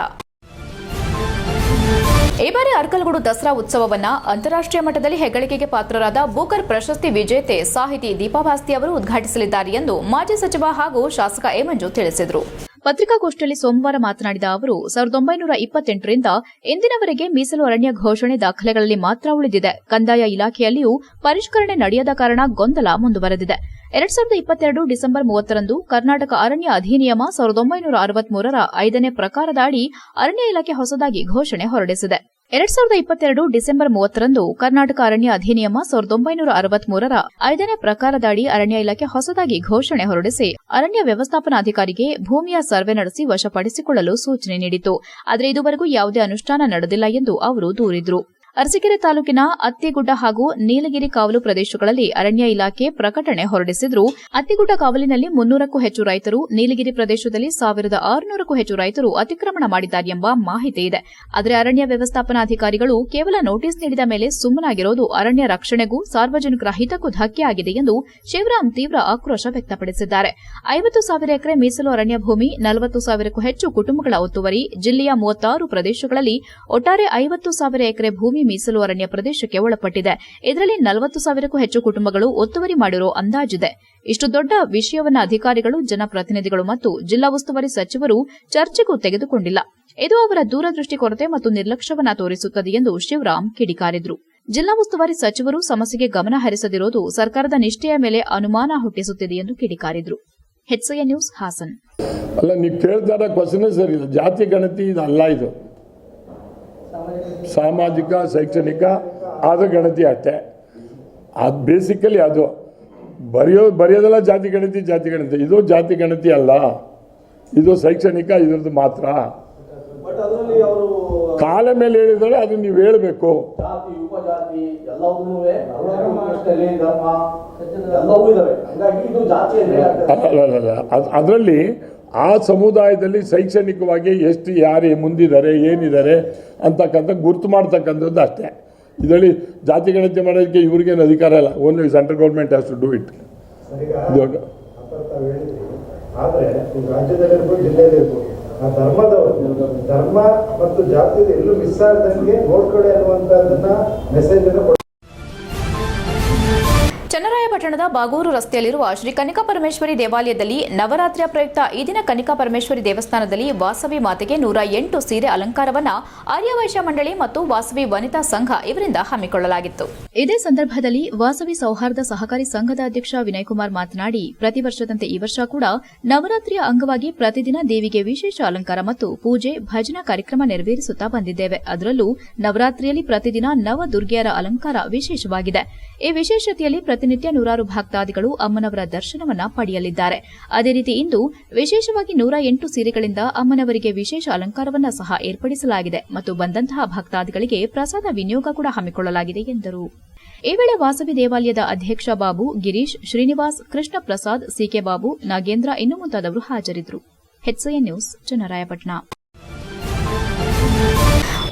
ಈ ಬಾರಿ ಅರ್ಕಲಗೂಡು ದಸರಾ ಉತ್ಸವವನ್ನು ಅಂತಾರಾಷ್ಟ್ರೀಯ ಮಟ್ಟದಲ್ಲಿ ಹೆಗ್ಗಳಿಕೆಗೆ ಪಾತ್ರರಾದ ಬೂಕರ್ ಪ್ರಶಸ್ತಿ ವಿಜೇತೆ ಸಾಹಿತಿ ದೀಪಾ ಭಾಸ್ತಿ ಅವರು ಉದ್ಘಾಟಿಸಲಿದ್ದಾರೆ ಎಂದು ಮಾಜಿ ಸಚಿವ ಹಾಗೂ ಶಾಸಕ ಎ ಮಂಜು ತಿಳಿಸಿದರು. ಪತ್ರಿಕಾಗೋಷ್ಠಿಯಲ್ಲಿ ಸೋಮವಾರ ಮಾತನಾಡಿದ ಅವರು 1928ರಿಂದ ಇಂದಿನವರೆಗೆ ಮೀಸಲು ಅರಣ್ಯ ಘೋಷಣೆ ದಾಖಲೆಗಳಲ್ಲಿ ಮಾತ್ರ ಉಳಿದಿದೆ. ಕಂದಾಯ ಇಲಾಖೆಯಲ್ಲಿಯೂ ಪರಿಷ್ಕರಣೆ ನಡೆಯದ ಕಾರಣ ಗೊಂದಲ ಮುಂದುವರೆದಿದೆ. 2022 ಡಿಸೆಂಬರ್ 30ರಂದು ಕರ್ನಾಟಕ ಅರಣ್ಯ ಅಧಿನಿಯಮ 1963ರ 5ನೇ ಪ್ರಕಾರದ ಅಡಿ ಅರಣ್ಯ ಇಲಾಖೆ ಹೊಸದಾಗಿ ಘೋಷಣೆ ಹೊರಡಿಸಿದೆ. 2022 ಡಿಸೆಂಬರ್ 30ರಂದು ಕರ್ನಾಟಕ ಅರಣ್ಯ ಅಧಿನಿಯಮ 1963ರ 5ನೇ ಪ್ರಕಾರದ ಅಡಿ ಅರಣ್ಯ ಇಲಾಖೆ ಹೊಸದಾಗಿ ಘೋಷಣೆ ಹೊರಡಿಸಿ ಅರಣ್ಯ ವ್ಯವಸ್ಥಾಪನಾಧಿಕಾರಿಗೆ ಭೂಮಿಯ ಸರ್ವೆ ನಡೆಸಿ ವಶಪಡಿಸಿಕೊಳ್ಳಲು ಸೂಚನೆ ನೀಡಿತು. ಆದರೆ ಇದುವರೆಗೂ ಯಾವುದೇ ಅನುಷ್ಠಾನ ನಡೆದಿಲ್ಲ ಎಂದು ಅವರು ದೂರಿದರು. ಅರಸೀಕೆರೆ ತಾಲೂಕಿನ ಅತ್ತಿಗುಡ್ಡ ಹಾಗೂ ನೀಲಗಿರಿ ಕಾವಲು ಪ್ರದೇಶಗಳಲ್ಲಿ ಅರಣ್ಯ ಇಲಾಖೆ ಪ್ರಕಟಣೆ ಹೊರಡಿಸಿದ್ರು. ಅತ್ತಿಗುಡ್ಡ ಕಾವಲಿನಲ್ಲಿ 300ಕ್ಕೂ ಹೆಚ್ಚು ರೈತರು, ನೀಲಗಿರಿ ಪ್ರದೇಶದಲ್ಲಿ 1600ಕ್ಕೂ ಹೆಚ್ಚು ರೈತರು ಅತಿಕ್ರಮಣ ಮಾಡಿದ್ದಾರೆ ಎಂಬ ಮಾಹಿತಿ ಇದೆ. ಆದರೆ ಅರಣ್ಯ ವ್ಯವಸ್ಥಾಪನಾಧಿಕಾರಿಗಳು ಕೇವಲ ನೋಟಿಸ್ ನೀಡಿದ ಮೇಲೆ ಸುಮ್ಮನಾಗಿರೋದು ಅರಣ್ಯ ರಕ್ಷಣೆಗೂ ಸಾರ್ವಜನಿಕರ ಹಿತಕ್ಕೂ ಧಕ್ಕೆಯಾಗಿದೆ ಎಂದು ಶಿವರಾಮ್ ತೀವ್ರ ಆಕ್ರೋಶ ವ್ಯಕ್ತಪಡಿಸಿದ್ದಾರೆ. 50,000 ಎಕರೆ ಮೀಸಲು ಅರಣ್ಯ ಭೂಮಿ, 40,000ಕ್ಕೂ ಹೆಚ್ಚು ಕುಟುಂಬಗಳ ಒತ್ತುವರಿ, ಜಿಲ್ಲೆಯ 36 ಪ್ರದೇಶಗಳಲ್ಲಿ ಒಟ್ಟಾರೆ 50,000 ಎಕರೆ ಭೂಮಿ ಮೀಸಲು ಅರಣ್ಯ ಪ್ರದೇಶಕ್ಕೆ ಒಳಪಟ್ಟಿದೆ. ಇದರಲ್ಲಿ 40,000ಕ್ಕೂ ಹೆಚ್ಚು ಕುಟುಂಬಗಳು ಒತ್ತುವರಿ ಮಾಡಿರೋ ಅಂದಾಜಿದೆ. ಇಷ್ಟು ದೊಡ್ಡ ವಿಷಯವನ್ನು ಅಧಿಕಾರಿಗಳು, ಜನಪ್ರತಿನಿಧಿಗಳು ಮತ್ತು ಜಿಲ್ಲಾ ಉಸ್ತುವಾರಿ ಸಚಿವರು ಚರ್ಚೆಗೂ ತೆಗೆದುಕೊಂಡಿಲ್ಲ. ಇದು ಅವರ ದೂರದೃಷ್ಟಿ ಕೊರತೆ ಮತ್ತು ನಿರ್ಲಕ್ಷ್ಯವನ್ನ ತೋರಿಸುತ್ತದೆ ಎಂದು ಶಿವರಾಮ್ ಕಿಡಿಕಾರಿದರು. ಜಿಲ್ಲಾ ಉಸ್ತುವಾರಿ ಸಚಿವರು ಸಮಸ್ಯೆಗೆ ಗಮನ ಹರಿಸದಿರೋದು ಸರ್ಕಾರದ ನಿಷ್ಠೆಯ ಮೇಲೆ ಅನುಮಾನ ಹುಟ್ಟಿಸುತ್ತಿದೆ ಎಂದು ಕಿಡಿಕಾರಿದರು. HCN news Hassan. ಅಲ್ಲ, ನೀವು ಕೇಳ್ತಾ ಇರೋ ಕ್ವಶನ್ ಸರಿ ಇಲ್ಲ. ಜಾತಿ ಗಣತಿ ಇದಲ್ಲ, ಇದು ಸಾಮಾಜಿಕ ಶೈಕ್ಷಣಿಕ ಆದ ಗಣತಿ ಅಷ್ಟೇ. ಅದು ಬೇಸಿಕಲಿ ಅದು ಬರೆಯೋದೆಲ್ಲ ಜಾತಿ ಗಣತಿ. ಇದು ಜಾತಿ ಗಣತಿ ಅಲ್ಲ, ಇದು ಶೈಕ್ಷಣಿಕ, ಇದ್ರದ್ದು ಮಾತ್ರ. ಕಾಲ ಮೇಲೆ ಹೇಳಿದ್ರೆ ಅದು ನೀವು ಹೇಳಬೇಕು. ಅದರಲ್ಲಿ ಆ ಸಮುದಾಯದಲ್ಲಿ ಶೈಕ್ಷಣಿಕವಾಗಿ ಎಷ್ಟು ಯಾರು ಮುಂದಿದ್ದಾರೆ, ಏನಿದ್ದಾರೆ ಅಂತಕ್ಕಂಥ ಗುರುತು ಮಾಡ್ತಕ್ಕಂಥದ್ದು ಅಷ್ಟೇ. ಇದರಲ್ಲಿ ಜಾತಿ ಗಣತಿ ಮಾಡೋದಕ್ಕೆ ಇವ್ರಿಗೇನು ಅಧಿಕಾರ ಇಲ್ಲ. Only central government has to do it. ಆದರೆ ರಾಜ್ಯದಲ್ಲಿರ್ಬೋದು, ಜಿಲ್ಲೆಯಲ್ಲಿರ್ಬೋದು, ಆ ಧರ್ಮ ಮತ್ತು ಜಾತಿ ಎಲ್ಲೂ ಮಿಸ್ ಆಗದಂಗೆ ನೋಡ್ಕೊಳ್ಳಿ ಅನ್ನುವಂಥದ್ದನ್ನ ಮೆಸೇಜ್ ಅನ್ನು. ಚನ್ನರಾಯಪಟ್ಟಣದ ಬಾಗೂರು ರಸ್ತೆಯಲ್ಲಿರುವ ಶ್ರೀ ಕನಿಕಾ ಪರಮೇಶ್ವರಿ ದೇವಾಲಯದಲ್ಲಿ ನವರಾತ್ರಿಯ ಪ್ರಯುಕ್ತ ಈ ದಿನ ಕನಿಕಾ ಪರಮೇಶ್ವರಿ ದೇವಸ್ಥಾನದಲ್ಲಿ ವಾಸವಿ ಮಾತೆಗೆ 108 ಸೀರೆ ಅಲಂಕಾರವನ್ನ ಆರ್ಯವೈಶ್ಯ ಮಂಡಳಿ ಮತ್ತು ವಾಸವಿ ವನಿತಾ ಸಂಘ ಇವರಿಂದ ಹಮ್ಮಿಕೊಳ್ಳಲಾಗಿತ್ತು. ಇದೇ ಸಂದರ್ಭದಲ್ಲಿ ವಾಸವಿ ಸೌಹಾರ್ದ ಸಹಕಾರಿ ಸಂಘದ ಅಧ್ಯಕ್ಷ ವಿನಯ್ ಕುಮಾರ್ ಮಾತನಾಡಿ, ಪ್ರತಿ ವರ್ಷದಂತೆ ಈ ವರ್ಷ ಕೂಡ ನವರಾತ್ರಿಯ ಅಂಗವಾಗಿ ಪ್ರತಿದಿನ ದೇವಿಗೆ ವಿಶೇಷ ಅಲಂಕಾರ ಮತ್ತು ಪೂಜೆ, ಭಜನಾ ಕಾರ್ಯಕ್ರಮ ನೆರವೇರಿಸುತ್ತಾ ಬಂದಿದ್ದೇವೆ. ಅದರಲ್ಲೂ ನವರಾತ್ರಿಯಲ್ಲಿ ಪ್ರತಿದಿನ ನವದುರ್ಗೆಯರ ಅಲಂಕಾರ ವಿಶೇಷವಾಗಿದೆ. ಈ ವಿಶೇಷತೆಯಲ್ಲಿ ಪ್ರತಿನಿತ್ಯ ನೂರಾರು ಭಕ್ತಾದಿಗಳು ಅಮ್ಮನವರ ದರ್ಶನವನ್ನ ಪಡೆಯಲಿದ್ದಾರೆ. ಅದೇ ರೀತಿ ಇಂದು ವಿಶೇಷವಾಗಿ 108 ಸೀರೆಗಳಿಂದ ಅಮ್ಮನವರಿಗೆ ವಿಶೇಷ ಅಲಂಕಾರವನ್ನ ಸಹ ಏರ್ಪಡಿಸಲಾಗಿದೆ ಮತ್ತು ಬಂದಂತಹ ಭಕ್ತಾದಿಗಳಿಗೆ ಪ್ರಸಾದ ವಿನಿಯೋಗ ಕೂಡ ಹಮ್ಮಿಕೊಳ್ಳಲಾಗಿದೆ ಎಂದರು. ಈ ವೇಳೆ ವಾಸವಿ ದೇವಾಲಯದ ಅಧ್ಯಕ್ಷ ಬಾಬು, ಗಿರೀಶ್, ಶ್ರೀನಿವಾಸ್, ಕೃಷ್ಣ ಪ್ರಸಾದ್, ಸಿಕೆ ಬಾಬು, ನಾಗೇಂದ್ರ ಇನ್ನು ಮುಂತಾದವರು ಹಾಜರಿದ್ದರು. HCN news, Channarayapatna.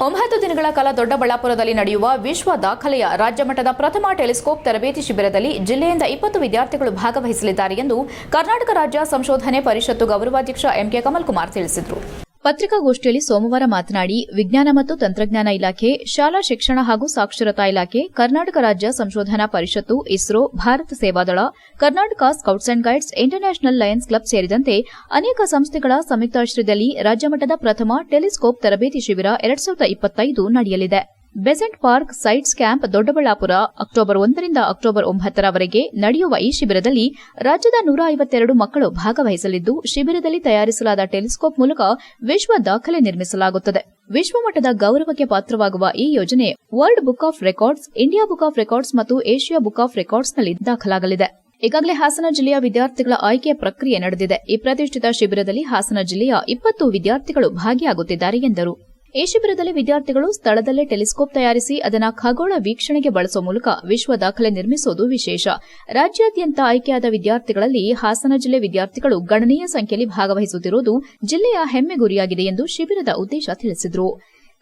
9 ದಿನಗಳ ಕಾಲ ದೊಡ್ಡಬಳ್ಳಾಪುರದಲ್ಲಿ ನಡೆಯುವ ವಿಶ್ವ ದಾಖಲೆಯ ರಾಜ್ಯಮಟ್ಟದ ಪ್ರಥಮ ಟೆಲಿಸ್ಕೋಪ್ ತರಬೇತಿ ಶಿಬಿರದಲ್ಲಿ ಜಿಲ್ಲೆಯಿಂದ 20 ವಿದ್ಯಾರ್ಥಿಗಳು ಭಾಗವಹಿಸಲಿದ್ದಾರೆ ಎಂದು ಕರ್ನಾಟಕ ರಾಜ್ಯ ಸಂಶೋಧನೆ ಪರಿಷತ್ತು ಗೌರವಾಧ್ಯಕ್ಷ MK ಕಮಲ್ ಕುಮಾರ್ ತಿಳಿಸಿದರು. ಪತ್ರಿಕಾಗೋಷ್ಠಿಯಲ್ಲಿ ಸೋಮವಾರ ಮಾತನಾಡಿ, ವಿಜ್ಞಾನ ಮತ್ತು ತಂತ್ರಜ್ಞಾನ ಇಲಾಖೆ, ಶಾಲಾ ಶಿಕ್ಷಣ ಹಾಗೂ ಸಾಕ್ಷರತಾ ಇಲಾಖೆ, ಕರ್ನಾಟಕ ರಾಜ್ಯ ಸಂಶೋಧನಾ ಪರಿಷತ್ತು, ISRO, Bharat Sevadal, Karnataka scouts and guides, international lions club ಸೇರಿದಂತೆ ಅನೇಕ ಸಂಸ್ಥೆಗಳ ಸಂಯುಕ್ತಾಶ್ರಯದಲ್ಲಿ ರಾಜ್ಯಮಟ್ಟದ ಪ್ರಥಮ ಟೆಲಿಸ್ಕೋಪ್ ತರಬೇತಿ ಶಿಬಿರ 2025 ನಡೆಯಲಿದೆ. Besant park sites camp, Doddaballapura, October 1ರಿಂದ ಅಕ್ಟೋಬರ್ 9ರವರೆಗೆ ನಡೆಯುವ ಈ ಶಿಬಿರದಲ್ಲಿ ರಾಜ್ಯದ 152 ಮಕ್ಕಳು ಭಾಗವಹಿಸಲಿದ್ದು, ಶಿಬಿರದಲ್ಲಿ ತಯಾರಿಸಲಾದ ಟೆಲಿಸ್ಕೋಪ್ ಮೂಲಕ ವಿಶ್ವ ದಾಖಲೆ ನಿರ್ಮಿಸಲಾಗುತ್ತದೆ. ವಿಶ್ವಮಟ್ಟದ ಗೌರವಕ್ಕೆ ಪಾತ್ರವಾಗುವ ಈ ಯೋಜನೆ world book of records, India book of records ಮತ್ತು ಏಷ್ಯಾ ಬುಕ್ ಆಫ್ ರೆಕಾರ್ಡ್ಸ್ನಲ್ಲಿ ದಾಖಲಾಗಲಿದೆ. ಈಗಾಗಲೇ ಹಾಸನ ಜಿಲ್ಲೆಯ ವಿದ್ಯಾರ್ಥಿಗಳ ಆಯ್ಕೆ ಪ್ರಕ್ರಿಯೆ ನಡೆದಿದೆ. ಈ ಪ್ರತಿಷ್ಠಿತ ಶಿಬಿರದಲ್ಲಿ ಹಾಸನ ಜಿಲ್ಲೆಯ 20 ವಿದ್ಯಾರ್ಥಿಗಳು ಭಾಗಿಯಾಗುತ್ತಿದ್ದಾರೆ ಎಂದರು. ಈ ಶಿಬಿರದಲ್ಲಿ ವಿದ್ಯಾರ್ಥಿಗಳು ಸ್ಥಳದಲ್ಲೇ ಟೆಲಿಸ್ಕೋಪ್ ತಯಾರಿಸಿ ಅದನ್ನು ಖಗೋಳ ವೀಕ್ಷಣೆಗೆ ಬಳಸುವ ಮೂಲಕ ವಿಶ್ವ ದಾಖಲೆ ನಿರ್ಮಿಸುವುದು ವಿಶೇಷ. ರಾಜ್ಯಾದ್ಯಂತ ಆಯ್ಕೆಯಾದ ವಿದ್ಯಾರ್ಥಿಗಳಲ್ಲಿ ಹಾಸನ ಜಿಲ್ಲೆ ವಿದ್ಯಾರ್ಥಿಗಳು ಗಣನೀಯ ಸಂಖ್ಯೆಯಲ್ಲಿ ಭಾಗವಹಿಸುತ್ತಿರುವುದು ಜಿಲ್ಲೆಯ ಹೆಮ್ಮೆ ಗುರಿಯಾಗಿದೆ ಎಂದು ಶಿಬಿರದ ಉದ್ದೇಶ ತಿಳಿಸಿದರು.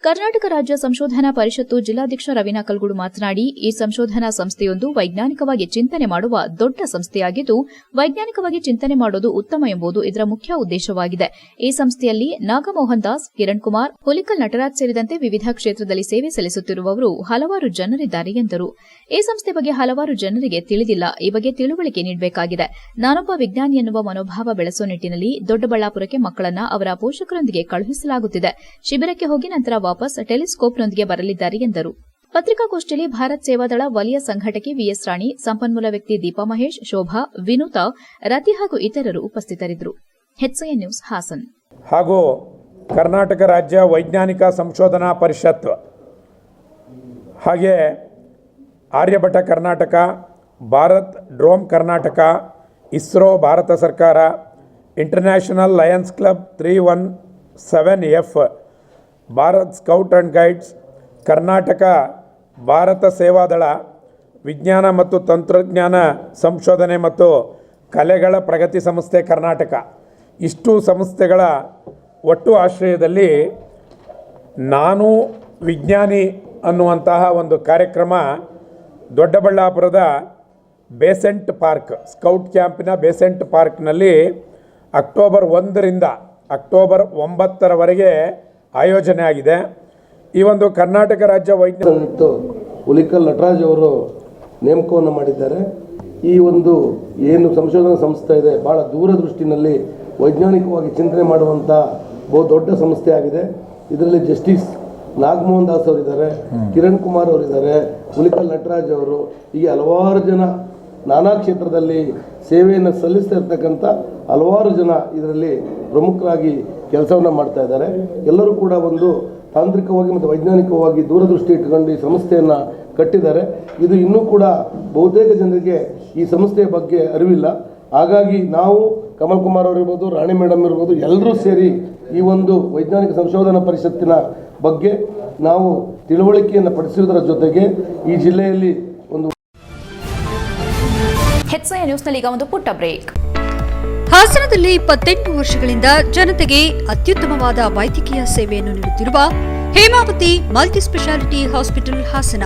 ಕರ್ನಾಟಕ ರಾಜ್ಯ ಸಂಶೋಧನಾ ಪರಿಷತ್ತು ಜಿಲ್ಲಾಧ್ಯಕ್ಷ ರವೀನಾ ಕಲ್ಗೂಡು ಮಾತನಾಡಿ, ಈ ಸಂಶೋಧನಾ ಸಂಸ್ಥೆಯೊಂದು ವೈಜ್ಞಾನಿಕವಾಗಿ ಚಿಂತನೆ ಮಾಡುವ ದೊಡ್ಡ ಸಂಸ್ಥೆಯಾಗಿದ್ದು, ವೈಜ್ಞಾನಿಕವಾಗಿ ಚಿಂತನೆ ಮಾಡುವುದು ಉತ್ತಮ ಎಂಬುದು ಇದರ ಮುಖ್ಯ ಉದ್ದೇಶವಾಗಿದೆ. ಈ ಸಂಸ್ಥೆಯಲ್ಲಿ ನಾಗಮೋಹನ್ ದಾಸ್, ಕಿರಣ್ ಕುಮಾರ್, ಹುಲಿಕಲ್ ನಟರಾಜ್ ಸೇರಿದಂತೆ ವಿವಿಧ ಕ್ಷೇತ್ರದಲ್ಲಿ ಸೇವೆ ಸಲ್ಲಿಸುತ್ತಿರುವವರು ಹಲವಾರು ಜನರಿದ್ದಾರೆ ಎಂದರು. ಈ ಸಂಸ್ಥೆ ಬಗ್ಗೆ ಹಲವಾರು ಜನರಿಗೆ ತಿಳಿದಿಲ್ಲ. ಈ ಬಗ್ಗೆ ತಿಳುವಳಿಕೆ ನೀಡಬೇಕಾಗಿದೆ. ನಾನೊಬ್ಬ ವಿಜ್ಞಾನಿ ಎನ್ನುವ ಮನೋಭಾವ ಬೆಳೆಸುವ ನಿಟ್ಟಿನಲ್ಲಿ ದೊಡ್ಡಬಳ್ಳಾಪುರಕ್ಕೆ ಮಕ್ಕಳನ್ನು ಅವರ ಪೋಷಕರೊಂದಿಗೆ ಕಳುಹಿಸಲಾಗುತ್ತಿದೆ. ಶಿಬಿರಕ್ಕೆ ಹೋಗಿ ನಂತರ ವಾಪಸ್ ಟೆಲಿಸ್ಕೋಪ್ನೊಂದಿಗೆ ಬರಲಿದ್ದಾರೆ ಎಂದರು. ಪತ್ರಿಕಾಗೋಷ್ಠಿಯಲ್ಲಿ ಭಾರತ್ ಸೇವಾದಳ ವಲಯ ಸಂಘಟಕಿ ವಿಎಸ್ ರಾಣಿ, ಸಂಪನ್ಮೂಲ ವ್ಯಕ್ತಿ ದೀಪಾ ಮಹೇಶ್, ಶೋಭಾ, ವಿನೂತಾ, ರತಿ ಹಾಗೂ ಇತರರು ಉಪಸ್ಥಿತರಿದ್ದರು. HCN news Hassan. ಹಾಗೂ ಕರ್ನಾಟಕ ರಾಜ್ಯ ವೈಜ್ಞಾನಿಕ ಸಂಶೋಧನಾ ಪರಿಷತ್, ಹಾಗೆ ಆರ್ಯಭಟ ಕರ್ನಾಟಕ, ಭಾರತ್ ಡ್ರೋಮ್ ಕರ್ನಾಟಕ, ಇಸ್ರೋ ಭಾರತ ಸರ್ಕಾರ, international lions club 317F, Bharat scout and guides, Karnataka Bharat Sevadal, ವಿಜ್ಞಾನ ಮತ್ತು ತಂತ್ರಜ್ಞಾನ ಸಂಶೋಧನೆ ಮತ್ತು ಕಲೆಗಳ ಪ್ರಗತಿ ಸಂಸ್ಥೆ ಕರ್ನಾಟಕ, ಇಷ್ಟು ಸಂಸ್ಥೆಗಳ ಒಟ್ಟು ಆಶ್ರಯದಲ್ಲಿ ನಾನು ವಿಜ್ಞಾನಿ ಅನ್ನುವಂತಹ ಒಂದು ಕಾರ್ಯಕ್ರಮ ದೊಡ್ಡಬಳ್ಳಾಪುರದ ಬೇಸೆಂಟ್ ಪಾರ್ಕ್, ಸ್ಕೌಟ್ ಕ್ಯಾಂಪಿನ ಬೇಸೆಂಟ್ ಪಾರ್ಕ್ನಲ್ಲಿ ಅಕ್ಟೋಬರ್ 1ರಿಂದ ಅಕ್ಟೋಬರ್ 9ರವರೆಗೆ ಆಯೋಜನೆ ಆಗಿದೆ. ಈ ಒಂದು ಕರ್ನಾಟಕ ರಾಜ್ಯ ವೈಜ್ಞಾನಿಕ ಹುಲಿಕಲ್ ನಟರಾಜ್ ಅವರು ನೇಮಕವನ್ನು ಮಾಡಿದ್ದಾರೆ. ಈ ಒಂದು ಏನು ಸಂಶೋಧನಾ ಸಂಸ್ಥೆ ಇದೆ, ಭಾಳ ದೂರದೃಷ್ಟಿನಲ್ಲಿ ವೈಜ್ಞಾನಿಕವಾಗಿ ಚಿಂತನೆ ಮಾಡುವಂಥ ಬಹು ದೊಡ್ಡ ಸಂಸ್ಥೆ ಆಗಿದೆ. ಇದರಲ್ಲಿ ಜಸ್ಟಿಸ್ ನಾಗಮೋಹನ್ ದಾಸ್ ಅವರಿದ್ದಾರೆ, ಕಿರಣ್ ಕುಮಾರ್ ಅವರಿದ್ದಾರೆ, ಹುಲಿಕಲ್ ನಟರಾಜ್ ಅವರು, ಹೀಗೆ ಹಲವಾರು ಜನ ನಾನಾ ಕ್ಷೇತ್ರದಲ್ಲಿ ಸೇವೆಯನ್ನು ಸಲ್ಲಿಸ್ತಾ ಇರ್ತಕ್ಕಂಥ ಹಲವಾರು ಜನ ಇದರಲ್ಲಿ ಪ್ರಮುಖರಾಗಿ ಕೆಲಸವನ್ನು ಮಾಡ್ತಾ ಇದ್ದಾರೆ. ಎಲ್ಲರೂ ಕೂಡ ಒಂದು ತಾಂತ್ರಿಕವಾಗಿ ಮತ್ತು ವೈಜ್ಞಾನಿಕವಾಗಿ ದೂರದೃಷ್ಟಿ ಇಟ್ಟುಕೊಂಡು ಈ ಸಂಸ್ಥೆಯನ್ನು ಕಟ್ಟಿದ್ದಾರೆ. ಇದು ಇನ್ನೂ ಕೂಡ ಬಹುತೇಕ ಜನರಿಗೆ ಈ ಸಂಸ್ಥೆಯ ಬಗ್ಗೆ ಅರಿವಿಲ್ಲ. ಹಾಗಾಗಿ ನಾವು ಕಮಲ್ ಕುಮಾರ್ ಅವರಿರ್ಬೋದು, ರಾಣಿ ಮೇಡಮ್ ಇರ್ಬೋದು, ಎಲ್ಲರೂ ಸೇರಿ ಈ ಒಂದು ವೈಜ್ಞಾನಿಕ ಸಂಶೋಧನಾ ಪರಿಷತ್ತಿನ ಬಗ್ಗೆ ನಾವು ತಿಳುವಳಿಕೆಯನ್ನು ಪಡಿಸುವುದರ ಜೊತೆಗೆ ಈ ಜಿಲ್ಲೆಯಲ್ಲಿ ಒಂದು HCN ನ್ಯೂಸ್ನಲ್ಲಿ ಈಗ ಒಂದು ಪುಟ್ಟ ಬ್ರೇಕ್. ಹಾಸನದಲ್ಲಿ 28 ವರ್ಷಗಳಿಂದ ಜನತೆಗೆ ಅತ್ಯುತ್ತಮವಾದ ವೈದ್ಯಕೀಯ ಸೇವೆಯನ್ನು ನೀಡುತ್ತಿರುವ Hemavathi multi speciality hospital Hassan.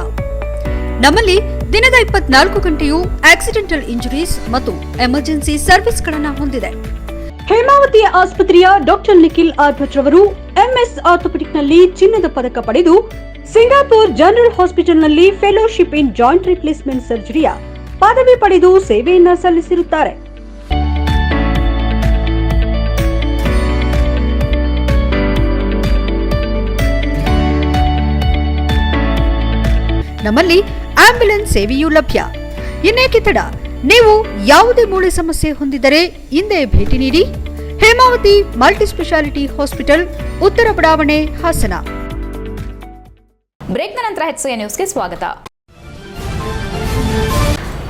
ನಮ್ಮಲ್ಲಿ ದಿನದ 24 ಗಂಟೆಯೂ ಆಕ್ಸಿಡೆಂಟಲ್ ಇಂಜುರೀಸ್ ಮತ್ತು ಎಮರ್ಜೆನ್ಸಿ ಸರ್ವಿಸ್ಗಳನ್ನು ಹೊಂದಿದೆ. ಹೇಮಾವತಿ ಆಸ್ಪತ್ರೆಯ ಡಾಕ್ಟರ್ ನಿಖಿಲ್ ಆರ್ ಭಟ್ ರವರು MS ಆರ್ಥೋಪೆಡಿಕ್ನಲ್ಲಿ ಚಿನ್ನದ ಪದಕ ಪಡೆದು ಸಿಂಗಾಪುರ್ ಜನರಲ್ ಹಾಸ್ಪಿಟಲ್ನಲ್ಲಿ ಫೆಲೋಶಿಪ್ ಇನ್ ಜಾಯಿಂಟ್ ರಿಪ್ಲೇಸ್ಮೆಂಟ್ ಸರ್ಜರಿಯ ಪದವಿ ಪಡೆದು ಸೇವೆಯನ್ನ ಸಲ್ಲಿಸಿರುತ್ತಾರೆ. ನಮ್ಮಲ್ಲಿ ಆಂಬ್ಯುಲೆನ್ಸ್ ಸೇವೆಯೂ ಲಭ್ಯ. ಇನ್ನೇಕೆ ತಡ, ನೀವು ಯಾವುದೇ ಮೂಳೆ ಸಮಸ್ಯೆ ಹೊಂದಿದರೆ ಹಿಂದೆ ಭೇಟಿ ನೀಡಿ. ಹೇಮಾವತಿ ಮಲ್ಟಿ ಸ್ಪೆಷಾಲಿಟಿ ಹಾಸ್ಪಿಟಲ್, ಉತ್ತರ ಬಡಾವಣೆ, ಹಾಸನ. ಬ್ರೇಕ್ನ ನಂತರ HCN ನ್ಯೂಸ್ಗೆ ಸ್ವಾಗತ.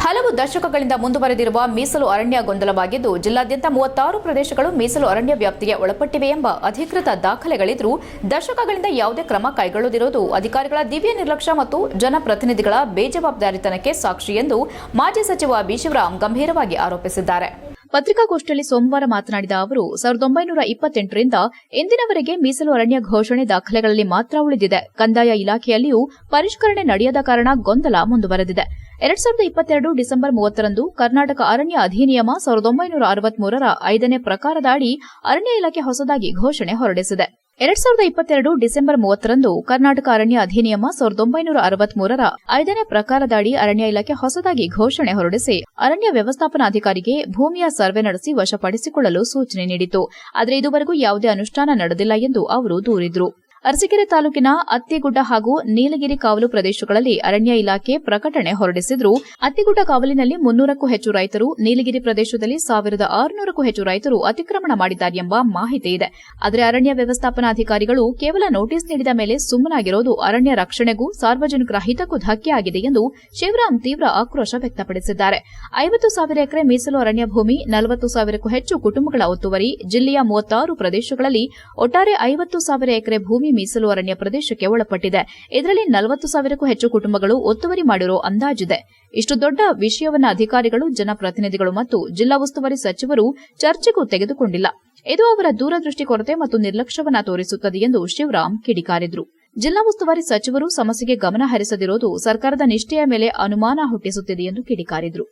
ಹಲವು ದಶಕಗಳಿಂದ ಮುಂದುವರೆದಿರುವ ಮೀಸಲು ಅರಣ್ಯ ಗೊಂದಲವಾಗಿದ್ದು, ಜಿಲ್ಲಾದ್ಯಂತ 36 ಪ್ರದೇಶಗಳು ಮೀಸಲು ಅರಣ್ಯ ವ್ಯಾಪ್ತಿಗೆ ಒಳಪಟ್ಟಿವೆ ಎಂಬ ಅಧಿಕೃತ ದಾಖಲೆಗಳಿದ್ರೂ ದಶಕಗಳಿಂದ ಯಾವುದೇ ಕ್ರಮ ಕೈಗೊಳ್ಳದಿರುವುದು ಅಧಿಕಾರಿಗಳ ದಿವ್ಯ ನಿರ್ಲಕ್ಷ್ಯ ಮತ್ತು ಜನಪ್ರತಿನಿಧಿಗಳ ಬೇಜವಾಬ್ದಾರಿತನಕ್ಕೆ ಸಾಕ್ಷಿ ಎಂದು ಮಾಜಿ ಸಚಿವ ಬಿ ಶಿವರಾಮ್ ಗಂಭೀರವಾಗಿ ಆರೋಪಿಸಿದ್ದಾರೆ. ಪತ್ರಿಕಾಗೋಷ್ಠಿಯಲ್ಲಿ ಸೋಮವಾರ ಮಾತನಾಡಿದ ಅವರು, 1928ರಿಂದ ಇಂದಿನವರೆಗೆ ಮೀಸಲು ಅರಣ್ಯ ಘೋಷಣೆ ದಾಖಲೆಗಳಲ್ಲಿ ಮಾತ್ರ ಉಳಿದಿದೆ. ಕಂದಾಯ ಇಲಾಖೆಯಲ್ಲಿಯೂ ಪರಿಷ್ಕರಣೆ ನಡೆಯದ ಕಾರಣ ಗೊಂದಲ ಮುಂದುವರೆದಿದೆ. 2022 ಡಿಸೆಂಬರ್ 30ರಂದು ಕರ್ನಾಟಕ ಅರಣ್ಯ ಅಧಿನಿಯಮ 1963ರ 5ನೇ ಪ್ರಕಾರದ ಅಡಿ ಅರಣ್ಯ ಇಲಾಖೆ ಹೊಸದಾಗಿ ಘೋಷಣೆ ಹೊರಡಿಸಿದೆ. 2022 ಡಿಸೆಂಬರ್ 30ರಂದು ಕರ್ನಾಟಕ ಅರಣ್ಯ ಅಧಿನಿಯಮ 1963ರ 5ನೇ ಪ್ರಕಾರದ ಅಡಿ ಅರಣ್ಯ ಇಲಾಖೆ ಹೊಸದಾಗಿ ಘೋಷಣೆ ಹೊರಡಿಸಿ ಅರಣ್ಯ ವ್ಯವಸ್ಥಾಪನಾಧಿಕಾರಿಗೆ ಭೂಮಿಯ ಸರ್ವೆ ನಡೆಸಿ ವಶಪಡಿಸಿಕೊಳ್ಳಲು ಸೂಚನೆ ನೀಡಿತು. ಆದರೆ ಇದುವರೆಗೂ ಯಾವುದೇ ಅನುಷ್ಠಾನ ನಡೆದಿಲ್ಲ ಎಂದು ಅವರು ದೂರಿದರು. ಅರಸೀಕೆರೆ ತಾಲೂಕಿನ ಅತ್ತಿಗುಡ್ಡ ಹಾಗೂ ನೀಲಗಿರಿ ಕಾವಲು ಪ್ರದೇಶಗಳಲ್ಲಿ ಅರಣ್ಯ ಇಲಾಖೆ ಪ್ರಕಟಣೆ ಹೊರಡಿಸಿದ್ರು. ಅತ್ತಿಗುಡ್ಡ ಕಾವಲಿನಲ್ಲಿ 300ಕ್ಕೂ ಹೆಚ್ಚು ರೈತರು, ನೀಲಗಿರಿ ಪ್ರದೇಶದಲ್ಲಿ 1600ಕ್ಕೂ ಹೆಚ್ಚು ರೈತರು ಅತಿಕ್ರಮಣ ಮಾಡಿದ್ದಾರೆ ಎಂಬ ಮಾಹಿತಿ ಇದೆ. ಆದರೆ ಅರಣ್ಯ ವ್ಯವಸ್ಥಾಪನಾಧಿಕಾರಿಗಳು ಕೇವಲ ನೋಟಿಸ್ ನೀಡಿದ ಮೇಲೆ ಸುಮ್ಮನಾಗಿರೋದು ಅರಣ್ಯ ರಕ್ಷಣೆಗೂ ಸಾರ್ವಜನಿಕರ ಹಿತಕ್ಕೂ ಧಕ್ಕೆಯಾಗಿದೆ ಎಂದು ಶಿವರಾಮ್ ತೀವ್ರ ಆಕ್ರೋಶ ವ್ಯಕ್ತಪಡಿಸಿದ್ದಾರೆ. 50,000 ಎಕರೆ ಮೀಸಲು ಅರಣ್ಯ ಭೂಮಿ, 40,000ಕ್ಕೂ ಹೆಚ್ಚು ಕುಟುಂಬಗಳ ಒತ್ತುವರಿ, ಜಿಲ್ಲೆಯ 36 ಪ್ರದೇಶಗಳಲ್ಲಿ ಒಟ್ಟಾರೆ 50,000 ಎಕರೆ ಭೂಮಿ ಮೀಸಲು ಅರಣ್ಯ ಪ್ರದೇಶಕ್ಕೆ ಒಳಪಟ್ಟಿದೆ. ಇದರಲ್ಲಿ 40,000ಕ್ಕೂ ಹೆಚ್ಚು ಕುಟುಂಬಗಳು ಒತ್ತುವರಿ ಮಾಡಿರೋ ಅಂದಾಜಿದೆ. ಇಷ್ಟು ದೊಡ್ಡ ವಿಷಯವನ್ನು ಅಧಿಕಾರಿಗಳು, ಜನಪ್ರತಿನಿಧಿಗಳು ಮತ್ತು ಜಿಲ್ಲಾ ಉಸ್ತುವಾರಿ ಸಚಿವರು ಚರ್ಚೆಗೂ ತೆಗೆದುಕೊಂಡಿಲ್ಲ. ಇದು ಅವರ ದೂರದೃಷ್ಟಿ ಕೊರತೆ ಮತ್ತು ನಿರ್ಲಕ್ಷ್ಯವನ್ನ ತೋರಿಸುತ್ತದೆ ಎಂದು ಶಿವರಾಮ್ ಕಿಡಿಕಾರಿದರು. ಜಿಲ್ಲಾ ಉಸ್ತುವಾರಿ ಸಚಿವರು ಸಮಸ್ಯೆಗೆ ಗಮನ ಹರಿಸದಿರುವುದು ಸರ್ಕಾರದ ನಿಷ್ಠೆಯ ಮೇಲೆ ಅನುಮಾನ ಹುಟ್ಟಿಸುತ್ತಿದೆ ಎಂದು ಕಿಡಿಕಾರಿದರು.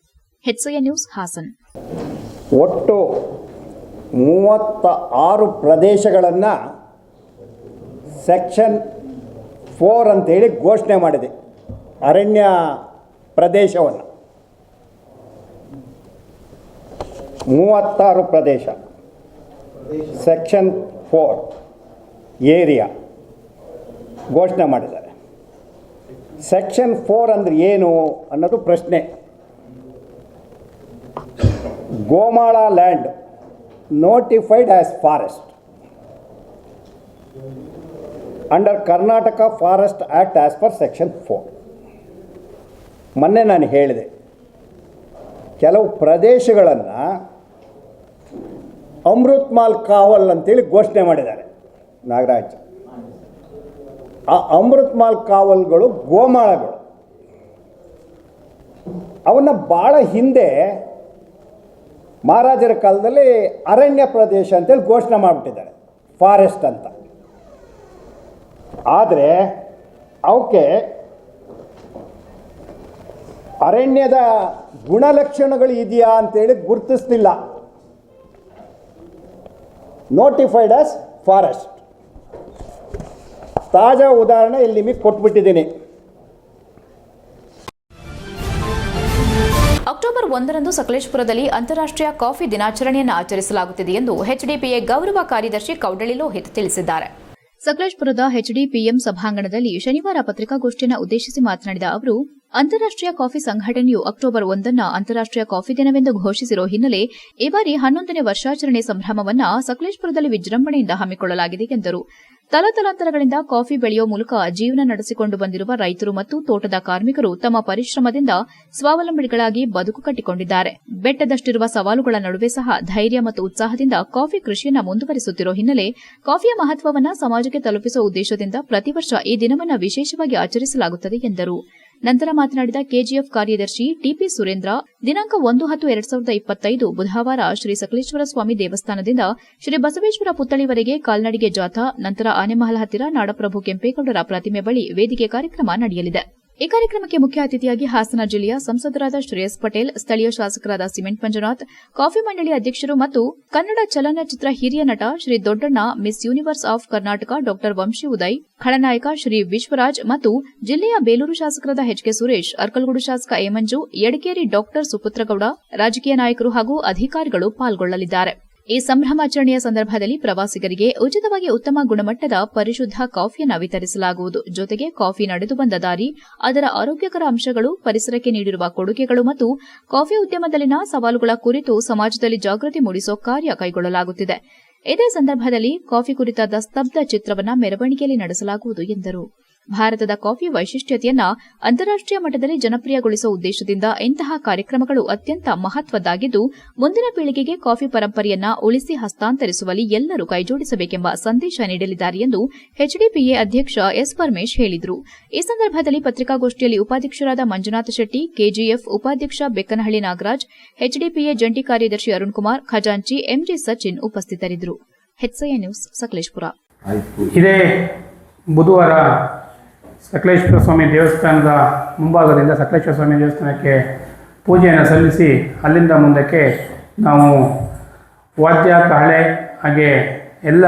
HCN news Hassan. ಒಟ್ಟು 36 ಪ್ರದೇಶಗಳನ್ನು ಸೆಕ್ಷನ್ 4 ಅಂತೇಳಿ ಘೋಷಣೆ ಮಾಡಿದೆ. ಅರಣ್ಯ ಪ್ರದೇಶವನ್ನು 36 ಪ್ರದೇಶ ಸೆಕ್ಷನ್ 4 ಏರಿಯಾ ಘೋಷಣೆ ಮಾಡಿದ್ದಾರೆ. ಸೆಕ್ಷನ್ 4 ಅಂದರೆ ಏನು ಅನ್ನೋದು ಪ್ರಶ್ನೆ. ಗೋಮಾಳ land notified as forest under Karnataka Forest Act as per section 4. ಮೊನ್ನೆ ನಾನು ಹೇಳಿದೆ, ಕೆಲವು ಪ್ರದೇಶಗಳನ್ನು ಅಮೃತ್ ಮಾಲ್ ಕಾವಲ್ ಅಂತೇಳಿ ಘೋಷಣೆ ಮಾಡಿದ್ದಾರೆ ನಾಗರಾಜ್. ಆ ಅಮೃತ್ ಮಾಲ್ ಕಾವಲ್ಗಳು ಗೋಮಾಳಗಳು. ಅವನ್ನ ಭಾಳ ಹಿಂದೆ ಮಹಾರಾಜರ ಕಾಲದಲ್ಲಿ ಅರಣ್ಯ ಪ್ರದೇಶ ಅಂತೇಳಿ ಘೋಷಣೆ ಮಾಡಿಬಿಟ್ಟಿದ್ದಾರೆ, ಫಾರೆಸ್ಟ್ ಅಂತ. ಆದರೆ ಅವಕ್ಕೆ ಅರಣ್ಯದ ಗುಣಲಕ್ಷಣಗಳು ಇದೆಯಾ ಅಂತೇಳಿ ಗುರುತಿಸ್ತಿಲ್ಲ. Notified as forest. ತಾಜಾ ಉದಾಹರಣೆ ಇಲ್ಲಿ ನಿಮಗೆ ಕೊಟ್ಬಿಟ್ಟಿದ್ದೀನಿ. ಅಕ್ಟೋಬರ್ 1ರಂದು ಸಕಲೇಶಪುರದಲ್ಲಿ ಅಂತಾರಾಷ್ಟ್ರೀಯ ಕಾಫಿ ದಿನಾಚರಣೆಯನ್ನು ಆಚರಿಸಲಾಗುತ್ತಿದೆ ಎಂದು ಎಚ್ಡಿಪಿಎ ಗೌರವ ಕಾರ್ಯದರ್ಶಿ ಕೌಡಳಿ ಲೋಹಿತ್ ತಿಳಿಸಿದ್ದಾರೆ. ಸಕಲೇಶಪುರದ ಎಚ್ಡಿಪಿಎಂ ಸಭಾಂಗಣದಲ್ಲಿ ಶನಿವಾರ ಪತ್ರಿಕಾಗೋಷ್ಠಿಯನ್ನು ಉದ್ದೇಶಿಸಿ ಮಾತನಾಡಿದ ಅವರು, ಅಂತಾರಾಷ್ಟ್ರೀಯ ಕಾಫಿ ಸಂಘಟನೆಯು ಅಕ್ಟೋಬರ್ 1 ಅಂತಾರಾಷ್ಟ್ರೀಯ ಕಾಫಿ ದಿನವೆಂದು ಘೋಷಿಸಿರುವ ಹಿನ್ನೆಲೆ ಈ ಬಾರಿ 11ನೇ ವರ್ಷಾಚರಣೆ ಸಂಭ್ರಮವನ್ನು ಸಕಲೇಶಪುರದಲ್ಲಿ ವಿಜೃಂಭಣೆಯಿಂದ ಹಮ್ಮಿಕೊಳ್ಳಲಾಗಿದೆ ಎಂದರು. ತಲತಲಾಂತರಗಳಿಂದ ಕಾಫಿ ಬೆಳೆಯುವ ಮೂಲಕ ಜೀವನ ನಡೆಸಿಕೊಂಡು ಬಂದಿರುವ ರೈತರು ಮತ್ತು ತೋಟದ ಕಾರ್ಮಿಕರು ತಮ್ಮ ಪರಿಶ್ರಮದಿಂದ ಸ್ವಾವಲಂಬಿಗಳಾಗಿ ಬದುಕು ಕಟ್ಟಿಕೊಂಡಿದ್ದಾರೆ. ಬೆಟ್ಟದಷ್ಟಿರುವ ಸವಾಲುಗಳ ನಡುವೆ ಸಹ ಧೈರ್ಯ ಮತ್ತು ಉತ್ಸಾಹದಿಂದ ಕಾಫಿ ಕೃಷಿಯನ್ನು ಮುಂದುವರಿಸುತ್ತಿರುವ ಹಿನ್ನೆಲೆ ಕಾಫಿಯ ಮಹತ್ವವನ್ನು ಸಮಾಜಕ್ಕೆ ತಲುಪಿಸುವ ಉದ್ದೇಶದಿಂದ ಪ್ರತಿ ವರ್ಷ ಈ ದಿನವನ್ನು ವಿಶೇಷವಾಗಿ ಆಚರಿಸಲಾಗುತ್ತದೆ ಎಂದರು. ನಂತರ ಮಾತನಾಡಿದ ಕೆಜಿಎಫ್ ಕಾರ್ಯದರ್ಶಿ ಟಿಪಿ ಸುರೇಂದ್ರ, ದಿನಾಂಕ 1/10/2025 ಬುಧವಾರ ಶ್ರೀ ಸಕಲೇಶ್ವರ ಸ್ವಾಮಿ ದೇವಸ್ಥಾನದಿಂದ ಶ್ರೀ ಬಸವೇಶ್ವರ ಪುತ್ಥಳಿವರೆಗೆ ಕಾಲ್ನಡಿಗೆ ಜಾಥಾ, ನಂತರ ಆನೆಮಹಲ್ ಹತ್ತಿರ ನಾಡಪ್ರಭು ಕೆಂಪೇಗೌಡರ ಪ್ರತಿಮೆ ಬಳಿ ವೇದಿಕೆ ಕಾರ್ಯಕ್ರಮ ನಡೆಯಲಿದೆ. ಈ ಕಾರ್ಯಕ್ರಮಕ್ಕೆ ಮುಖ್ಯ ಅತಿಥಿಯಾಗಿ ಹಾಸನ ಜಿಲ್ಲೆಯ ಸಂಸದರಾದ ಶ್ರೇಯಸ್ ಪಟೇಲ್, ಸ್ಥಳೀಯ ಶಾಸಕರಾದ ಸಿಮೆಂಟ್ ಮಂಜುನಾಥ್, ಕಾಫಿ ಮಂಡಳಿ ಅಧ್ಯಕ್ಷರು ಮತ್ತು ಕನ್ನಡ ಚಲನಚಿತ್ರ ಹಿರಿಯ ನಟ ಶ್ರೀ ದೊಡ್ಡಣ್ಣ, ಮಿಸ್ ಯೂನಿವರ್ಸ್ ಆಫ್ ಕರ್ನಾಟಕ ಡಾ ವಂಶಿ ಉದಯ್, ಖಳನಾಯಕ ಶ್ರೀ ವಿಶ್ವರಾಜ್ ಮತ್ತು ಜಿಲ್ಲೆಯ ಬೇಲೂರು ಶಾಸಕರಾದ ಎಚ್ಕೆ ಸುರೇಶ್, ಅರ್ಕಲಗೂಡು ಶಾಸಕ ಎ ಮಂಜು, ಯಡಕೇರಿ ಡಾ ಸುಪುತ್ರಗೌಡ, ರಾಜಕೀಯ ನಾಯಕರು ಹಾಗೂ ಅಧಿಕಾರಿಗಳು ಪಾಲ್ಗೊಳ್ಳಲಿದ್ದಾರೆ. ಈ ಸಂಭ್ರಮಾಚರಣೆಯ ಸಂದರ್ಭದಲ್ಲಿ ಪ್ರವಾಸಿಗರಿಗೆ ಉಚಿತವಾಗಿ ಉತ್ತಮ ಗುಣಮಟ್ಟದ ಪರಿಶುದ್ಧ ಕಾಫಿಯನ್ನು ವಿತರಿಸಲಾಗುವುದು. ಜೊತೆಗೆ ಕಾಫಿ ನಡೆದು ಬಂದ ದಾರಿ, ಅದರ ಆರೋಗ್ಯಕರ ಅಂಶಗಳು, ಪರಿಸರಕ್ಕೆ ನೀಡಿರುವ ಕೊಡುಗೆಗಳು ಮತ್ತು ಕಾಫಿ ಉದ್ಯಮದಲ್ಲಿನ ಸವಾಲುಗಳ ಕುರಿತು ಸಮಾಜದಲ್ಲಿ ಜಾಗೃತಿ ಮೂಡಿಸುವ ಕಾರ್ಯ ಕೈಗೊಳ್ಳಲಾಗುತ್ತಿದೆ. ಇದೇ ಸಂದರ್ಭದಲ್ಲಿ ಕಾಫಿ ಕುರಿತಾದ ಸ್ತಬ್ಧ ಚಿತ್ರವನ್ನು ಮೆರವಣಿಗೆಯಲ್ಲಿ ನಡೆಸಲಾಗುವುದು ಎಂದರು. ಭಾರತದ ಕಾಫಿ ವೈಶಿಷ್ಟ್ಯತೆಯನ್ನು ಅಂತಾರಾಷ್ಟ್ರೀಯ ಮಟ್ಟದಲ್ಲಿ ಜನಪ್ರಿಯಗೊಳಿಸುವ ಉದ್ದೇಶದಿಂದ ಇಂತಹ ಕಾರ್ಯಕ್ರಮಗಳು ಅತ್ಯಂತ ಮಹತ್ವದ್ದಾಗಿದ್ದು, ಮುಂದಿನ ಪೀಳಿಗೆಗೆ ಕಾಫಿ ಪರಂಪರೆಯನ್ನು ಉಳಿಸಿ ಹಸ್ತಾಂತರಿಸುವಲ್ಲಿ ಎಲ್ಲರೂ ಕೈಜೋಡಿಸಬೇಕೆಂಬ ಸಂದೇಶ ನೀಡಲಿದ್ದಾರೆ ಎಂದು ಎಚ್ಡಿಪಿಎ ಅಧ್ಯಕ್ಷ ಎಸ್ ಪರಮೇಶ್ ಹೇಳಿದರು. ಈ ಸಂದರ್ಭದಲ್ಲಿ ಪತ್ರಿಕಾಗೋಷ್ಠಿಯಲ್ಲಿ ಉಪಾಧ್ಯಕ್ಷರಾದ ಮಂಜುನಾಥ ಶೆಟ್ಟಿ, ಕೆಜಿಎಫ್ ಉಪಾಧ್ಯಕ್ಷ ಬೆಕ್ಕನಹಳ್ಳಿ ನಾಗರಾಜ್, ಎಚ್ಡಿಪಿಎ ಜಂಟಿ ಕಾರ್ಯದರ್ಶಿ ಅರುಣ್ ಕುಮಾರ್, ಖಜಾಂಚಿ ಎಂಜೆ ಸಚಿನ್ ಉಪಸ್ಥಿತರಿದ್ದರು. HCA news Sakleshpur. ಇದೇ ಬುಧವಾರ ಸಕಲೇಶ್ವರ ಸ್ವಾಮಿ ದೇವಸ್ಥಾನದ ಮುಂಭಾಗದಿಂದ ಸಕಲೇಶ್ವರ ಸ್ವಾಮಿ ದೇವಸ್ಥಾನಕ್ಕೆ ಪೂಜೆಯನ್ನು ಸಲ್ಲಿಸಿ ಅಲ್ಲಿಂದ ಮುಂದಕ್ಕೆ ನಾವು ವಾದ್ಯ ಕಹಳೆ ಹಾಗೆ ಎಲ್ಲ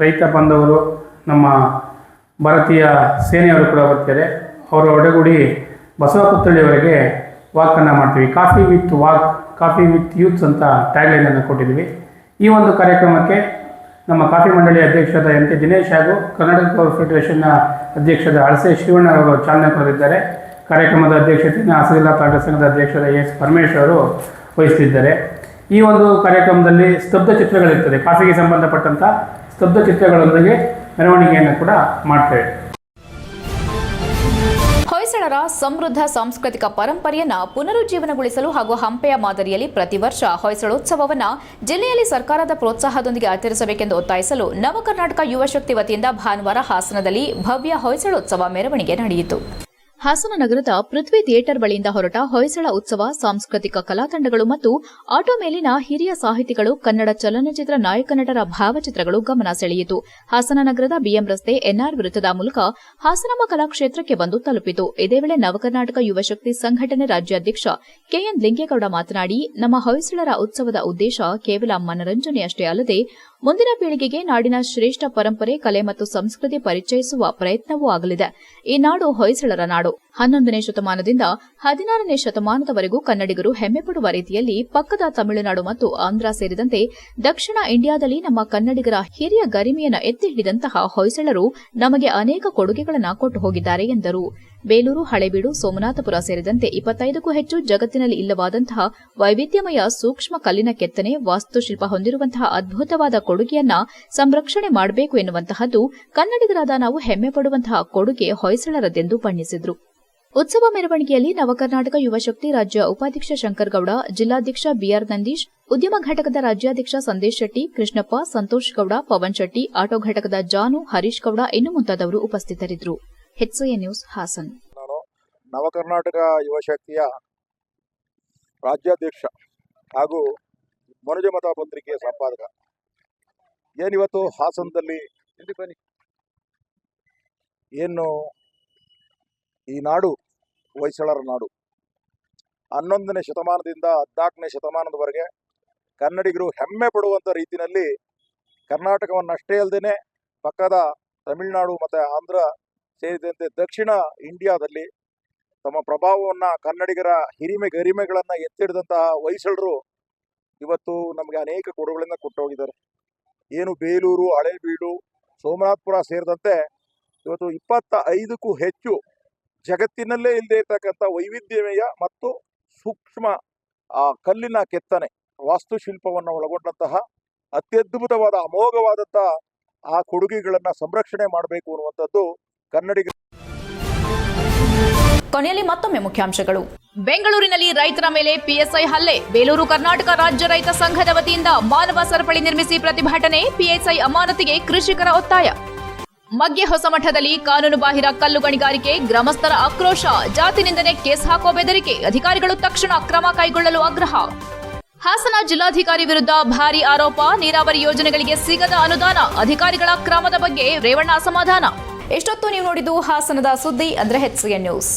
ರೈತ ಬಾಂಧವರು, ನಮ್ಮ ಭಾರತೀಯ ಸೇನೆಯವರು ಕೂಡ ಬರ್ತಾರೆ. ಅವರ ಒಡಗೂಡಿ ಬಸವ ಪುತ್ಥಳಿಯವರೆಗೆ ವಾಕನ್ನು ಮಾಡ್ತೀವಿ. Coffee with walk, coffee with youths ಅಂತ ಟ್ಯಾಗ್ಲೈನನ್ನು ಕೊಟ್ಟಿದ್ದೀವಿ. ಈ ಒಂದು ಕಾರ್ಯಕ್ರಮಕ್ಕೆ ನಮ್ಮ ಕಾಫಿ ಮಂಡಳಿ ಅಧ್ಯಕ್ಷರಾದ ಎಂ ಕೆ ದಿನೇಶ್ ಹಾಗೂ ಕರ್ನಾಟಕ ಕಾಫಿ ಫೆಡರೇಷನ್ನ ಅಧ್ಯಕ್ಷರಾದ ಅಳಸೆ ಶಿವಣ್ಣರವರು ಚಾಲನೆ ಕೊಡಲಿದ್ದಾರೆ. ಕಾರ್ಯಕ್ರಮದ ಅಧ್ಯಕ್ಷತೆಯನ್ನು ಹಸಿರಿಲ್ಲಾ ಕಾಂಗ್ರೆಸ್ ಸಂಘದ ಅಧ್ಯಕ್ಷರಾದ ಎಸ್ ಪರಮೇಶ್ ಅವರು ವಹಿಸಲಿದ್ದಾರೆ. ಈ ಒಂದು ಕಾರ್ಯಕ್ರಮದಲ್ಲಿ ಸ್ತಬ್ಧ ಚಿತ್ರಗಳಿರ್ತದೆ. ಕಾಫಿಗೆ ಸಂಬಂಧಪಟ್ಟಂಥ ಸ್ತಬ್ಧ ಚಿತ್ರಗಳೊಂದಿಗೆ ಮೆರವಣಿಗೆಯನ್ನು ಕೂಡ ಮಾಡ್ತೇವೆ. ಹೊಯ್ಸಳರ ಸಮೃದ್ಧ ಸಾಂಸ್ಕೃತಿಕ ಪರಂಪರೆಯನ್ನು ಪುನರುಜ್ಜೀವನಗೊಳಿಸಲು ಹಾಗೂ ಹಂಪೆಯ ಮಾದರಿಯಲ್ಲಿ ಪ್ರತಿ ವರ್ಷ ಹೊಯ್ಸಳೋತ್ಸವವನ್ನು ಜಿಲ್ಲೆಯಲ್ಲಿ ಸರ್ಕಾರದ ಪ್ರೋತ್ಸಾಹದೊಂದಿಗೆ ಆಚರಿಸಬೇಕೆಂದು ಒತ್ತಾಯಿಸಲು ನವಕರ್ನಾಟಕ ಯುವ ಶಕ್ತಿ ವತಿಯಿಂದ ಭಾನುವಾರ ಹಾಸನದಲ್ಲಿ ಭವ್ಯ ಹೊಯ್ಸಳೋತ್ಸವ ಮೆರವಣಿಗೆ ನಡೆಯಿತು. ಹಾಸನ ನಗರದ ಪೃಥ್ವಿ ಥಿಯೇಟರ್ ಬಳಿಯಿಂದ ಹೊರಟ ಹೊಯ್ಸಳ ಉತ್ಸವ ಸಾಂಸ್ಕೃತಿಕ ಕಲಾತಂಡಗಳು ಮತ್ತು ಆಟೋ ಮೇಲಿನ ಹಿರಿಯ ಸಾಹಿತಿಗಳು, ಕನ್ನಡ ಚಲನಚಿತ್ರ ನಾಯಕ ನಟರ ಭಾವಚಿತ್ರಗಳು ಗಮನ ಸೆಳೆಯಿತು. ಹಾಸನ ನಗರದ ಬಿಎಂ ರಸ್ತೆ ಎನ್ಆರ್ ವೃತ್ತದ ಮೂಲಕ ಹಾಸನಮ್ಮ ಕಲಾಕ್ಷೇತ್ರಕ್ಕೆ ಬಂದು ತಲುಪಿತು. ಇದೇ ವೇಳೆ ನವಕರ್ನಾಟಕ ಯುವ ಶಕ್ತಿ ಸಂಘಟನೆ ರಾಜ್ಯಾಧ್ಯಕ್ಷ ಕೆಎನ್ ಲಿಂಗೇಗೌಡ ಮಾತನಾಡಿ, ನಮ್ಮ ಹೊಯ್ಸಳರ ಉತ್ಸವದ ಉದ್ದೇಶ ಕೇವಲ ಮನರಂಜನೆಯಷ್ಟೇ ಅಲ್ಲದೆ ಮುಂದಿನ ಪೀಳಿಗೆಗೆ ನಾಡಿನ ಶ್ರೇಷ್ಠ ಪರಂಪರೆ, ಕಲೆ ಮತ್ತು ಸಂಸ್ಕೃತಿ ಪರಿಚಯಿಸುವ ಪ್ರಯತ್ನವೂ ಆಗಲಿದೆ. ಈ ನಾಡು ಹೊಯ್ಸಳರ ನಾಡು. 11ನೇ ಶತಮಾನದಿಂದ 16ನೇ ಶತಮಾನದವರೆಗೂ ಕನ್ನಡಿಗರು ಹೆಮ್ಮೆ ಪಡುವ ರೀತಿಯಲ್ಲಿ ಪಕ್ಕದ ತಮಿಳುನಾಡು ಮತ್ತು ಆಂಧ್ರ ಸೇರಿದಂತೆ ದಕ್ಷಿಣ ಇಂಡಿಯಾದಲ್ಲಿ ನಮ್ಮ ಕನ್ನಡಿಗರ ಹಿರಿಯ ಗರಿಮೆಯನ್ನು ಎತ್ತಿ ಹಿಡಿದಂತಹ ಹೊಯ್ಸಳರು ನಮಗೆ ಅನೇಕ ಕೊಡುಗೆಗಳನ್ನು ಕೊಟ್ಟು ಹೋಗಿದ್ದಾರೆ ಎಂದರು. ಬೇಲೂರು, ಹಳೇಬೀಡು, ಸೋಮನಾಥಪುರ ಸೇರಿದಂತೆ 25ಕ್ಕೂ ಹೆಚ್ಚು ಜಗತ್ತಿನಲ್ಲಿ ಇಲ್ಲವಾದಂತಹ ವೈವಿಧ್ಯಮಯ ಸೂಕ್ಷ್ಮ ಕಲ್ಲಿನ ಕೆತ್ತನೆ, ವಾಸ್ತುಶಿಲ್ಪ ಹೊಂದಿರುವಂತಹ ಅದ್ಭುತವಾದ ಕೊಡುಗೆಯನ್ನ ಸಂರಕ್ಷಣೆ ಮಾಡಬೇಕು ಎನ್ನುವಂತಹದ್ದು ಕನ್ನಡಿಗರಾದ ನಾವು ಹೆಮ್ಮೆ ಪಡುವಂತಹ ಕೊಡುಗೆ ಹೊಯ್ಸಳರದೆಂದು ಬಣ್ಣಿಸಿದರು. ಉತ್ಸವ ಮೆರವಣಿಗೆಯಲ್ಲಿ ನವಕರ್ನಾಟಕ ಯುವಶಕ್ತಿ ರಾಜ್ಯ ಉಪಾಧ್ಯಕ್ಷ ಶಂಕರಗೌಡ, ಜಿಲ್ಲಾಧ್ಯಕ್ಷ ಬಿಆರ್ ನಂದೀಶ್, ಉದ್ಯಮ ಘಟಕದ ರಾಜ್ಯಾಧ್ಯಕ್ಷ ಸಂದೇಶ್ ಶೆಟ್ಟಿ, ಕೃಷ್ಣಪ್ಪ, ಸಂತೋಷ್ ಗೌಡ, ಪವನ್ ಶೆಟ್ಟಿ, ಆಟೋ ಘಟಕದ ಜಾನು, ಹರೀಶ್ ಗೌಡ ಇನ್ನು ಮುಂತಾದವರು ಉಪಸ್ಥಿತರಿದ್ದರು. HCN news Hassan. ನಾನು ನವಕರ್ನಾಟಕ ಯುವಶಕ್ತಿಯ ರಾಜ್ಯಾಧ್ಯಕ್ಷ ಹಾಗೂ ಮನುಜಮತ ಪತ್ರಿಕೆಯ ಸಂಪಾದಕ. ಏನಿವತ್ತು ಹಾಸನದಲ್ಲಿ ಏನು ಈ ನಾಡು ಹೊಯ್ಸಳರ ನಾಡು 11ನೇ ಶತಮಾನದಿಂದ 14ನೇ ಶತಮಾನದವರೆಗೆ ಕನ್ನಡಿಗರು ಹೆಮ್ಮೆ ಪಡುವಂಥ ರೀತಿಯಲ್ಲಿ ಕರ್ನಾಟಕವನ್ನಷ್ಟೇ ಅಲ್ಲದೆ ಪಕ್ಕದ ತಮಿಳುನಾಡು ಮತ್ತು ಆಂಧ್ರ ಸೇರಿದಂತೆ ದಕ್ಷಿಣ ಇಂಡಿಯಾದಲ್ಲಿ ತಮ್ಮ ಪ್ರಭಾವವನ್ನು ಕನ್ನಡಿಗರ ಗರಿಮೆಗಳನ್ನು ಎತ್ತಿಡಿದಂತಹ ಹೊಯ್ಸಳರು ಇವತ್ತು ನಮಗೆ ಅನೇಕ ಕೊಡುಗಳಿಂದ ಕೊಟ್ಟೋಗಿದ್ದಾರೆ. ಏನು ಬೇಲೂರು, ಹಳೇಬೀಡು, ಸೋಮನಾಥಪುರ ಸೇರಿದಂತೆ ಇವತ್ತು 25ಕ್ಕೂ ಹೆಚ್ಚು ಜಗತ್ತಿನಲ್ಲೇ ಇಲ್ಲದೆ ಇರತಕ್ಕಂಥ ವೈವಿಧ್ಯಮಯ ಮತ್ತು ಸೂಕ್ಷ್ಮ ಕಲ್ಲಿನ ಕೆತ್ತನೆ, ವಾಸ್ತುಶಿಲ್ಪವನ್ನು ಒಳಗೊಂಡಂತಹ ಅತ್ಯದ್ಭುತವಾದ ಅಮೋಘವಾದಂತಹ ಆ ಕೊಡುಗೆಗಳನ್ನು ಸಂರಕ್ಷಣೆ ಮಾಡಬೇಕು ಅನ್ನುವಂಥದ್ದು ಕನ್ನಡಿಗ. ಕೊನೆಯಲ್ಲಿ ಮತ್ತೊಮ್ಮೆ ಮುಖ್ಯಾಂಶಗಳು. ಬೆಂಗಳೂರಿನಲ್ಲಿ ರೈತರ ಮೇಲೆ ಪಿಎಸ್ಐ ಹಲ್ಲೆ, ಬೇಲೂರು ಕರ್ನಾಟಕ ರಾಜ್ಯ ರೈತ ಸಂಘದ ವತಿಯಿಂದ ಮಾನವ ಸರಪಳಿ ನಿರ್ಮಿಸಿ ಪ್ರತಿಭಟನೆ, ಪಿಎಸ್ಐ ಅಮಾನತಿಗೆ ಕೃಷಿಕರ ಒತ್ತಾಯ. ಮಗ್ಗೆ ಹೊಸಮಠದಲ್ಲಿ ಕಾನೂನು ಬಾಹಿರ ಕಲ್ಲು ಗಣಿಗಾರಿಕೆ, ಗ್ರಾಮಸ್ಥರ ಆಕ್ರೋಶ, ಜಾತಿ ನಿಂದನೆ ಕೇಸ್ ಹಾಕೋ ಬೆದರಿಕೆ, ಅಧಿಕಾರಿಗಳು ತಕ್ಷಣ ಕ್ರಮ ಕೈಗೊಳ್ಳಲು ಆಗ್ರಹ. ಹಾಸನ ಜಿಲ್ಲಾಧಿಕಾರಿ ವಿರುದ್ಧ ಭಾರೀ ಆರೋಪ, ನೀರಾವರಿ ಯೋಜನೆಗಳಿಗೆ ಸಿಗದ ಅನುದಾನ, ಅಧಿಕಾರಿಗಳ ಕ್ರಮದ ಬಗ್ಗೆ ರೇವಣ್ಣ ಅಸಮಾಧಾನ. ಎಷ್ಟೊತ್ತು ನೀವು ನೋಡಿದ್ದು ಹಾಸನದ ಸುದ್ದಿ ಅಂದ್ರೆ HCN ನ್ಯೂಸ್.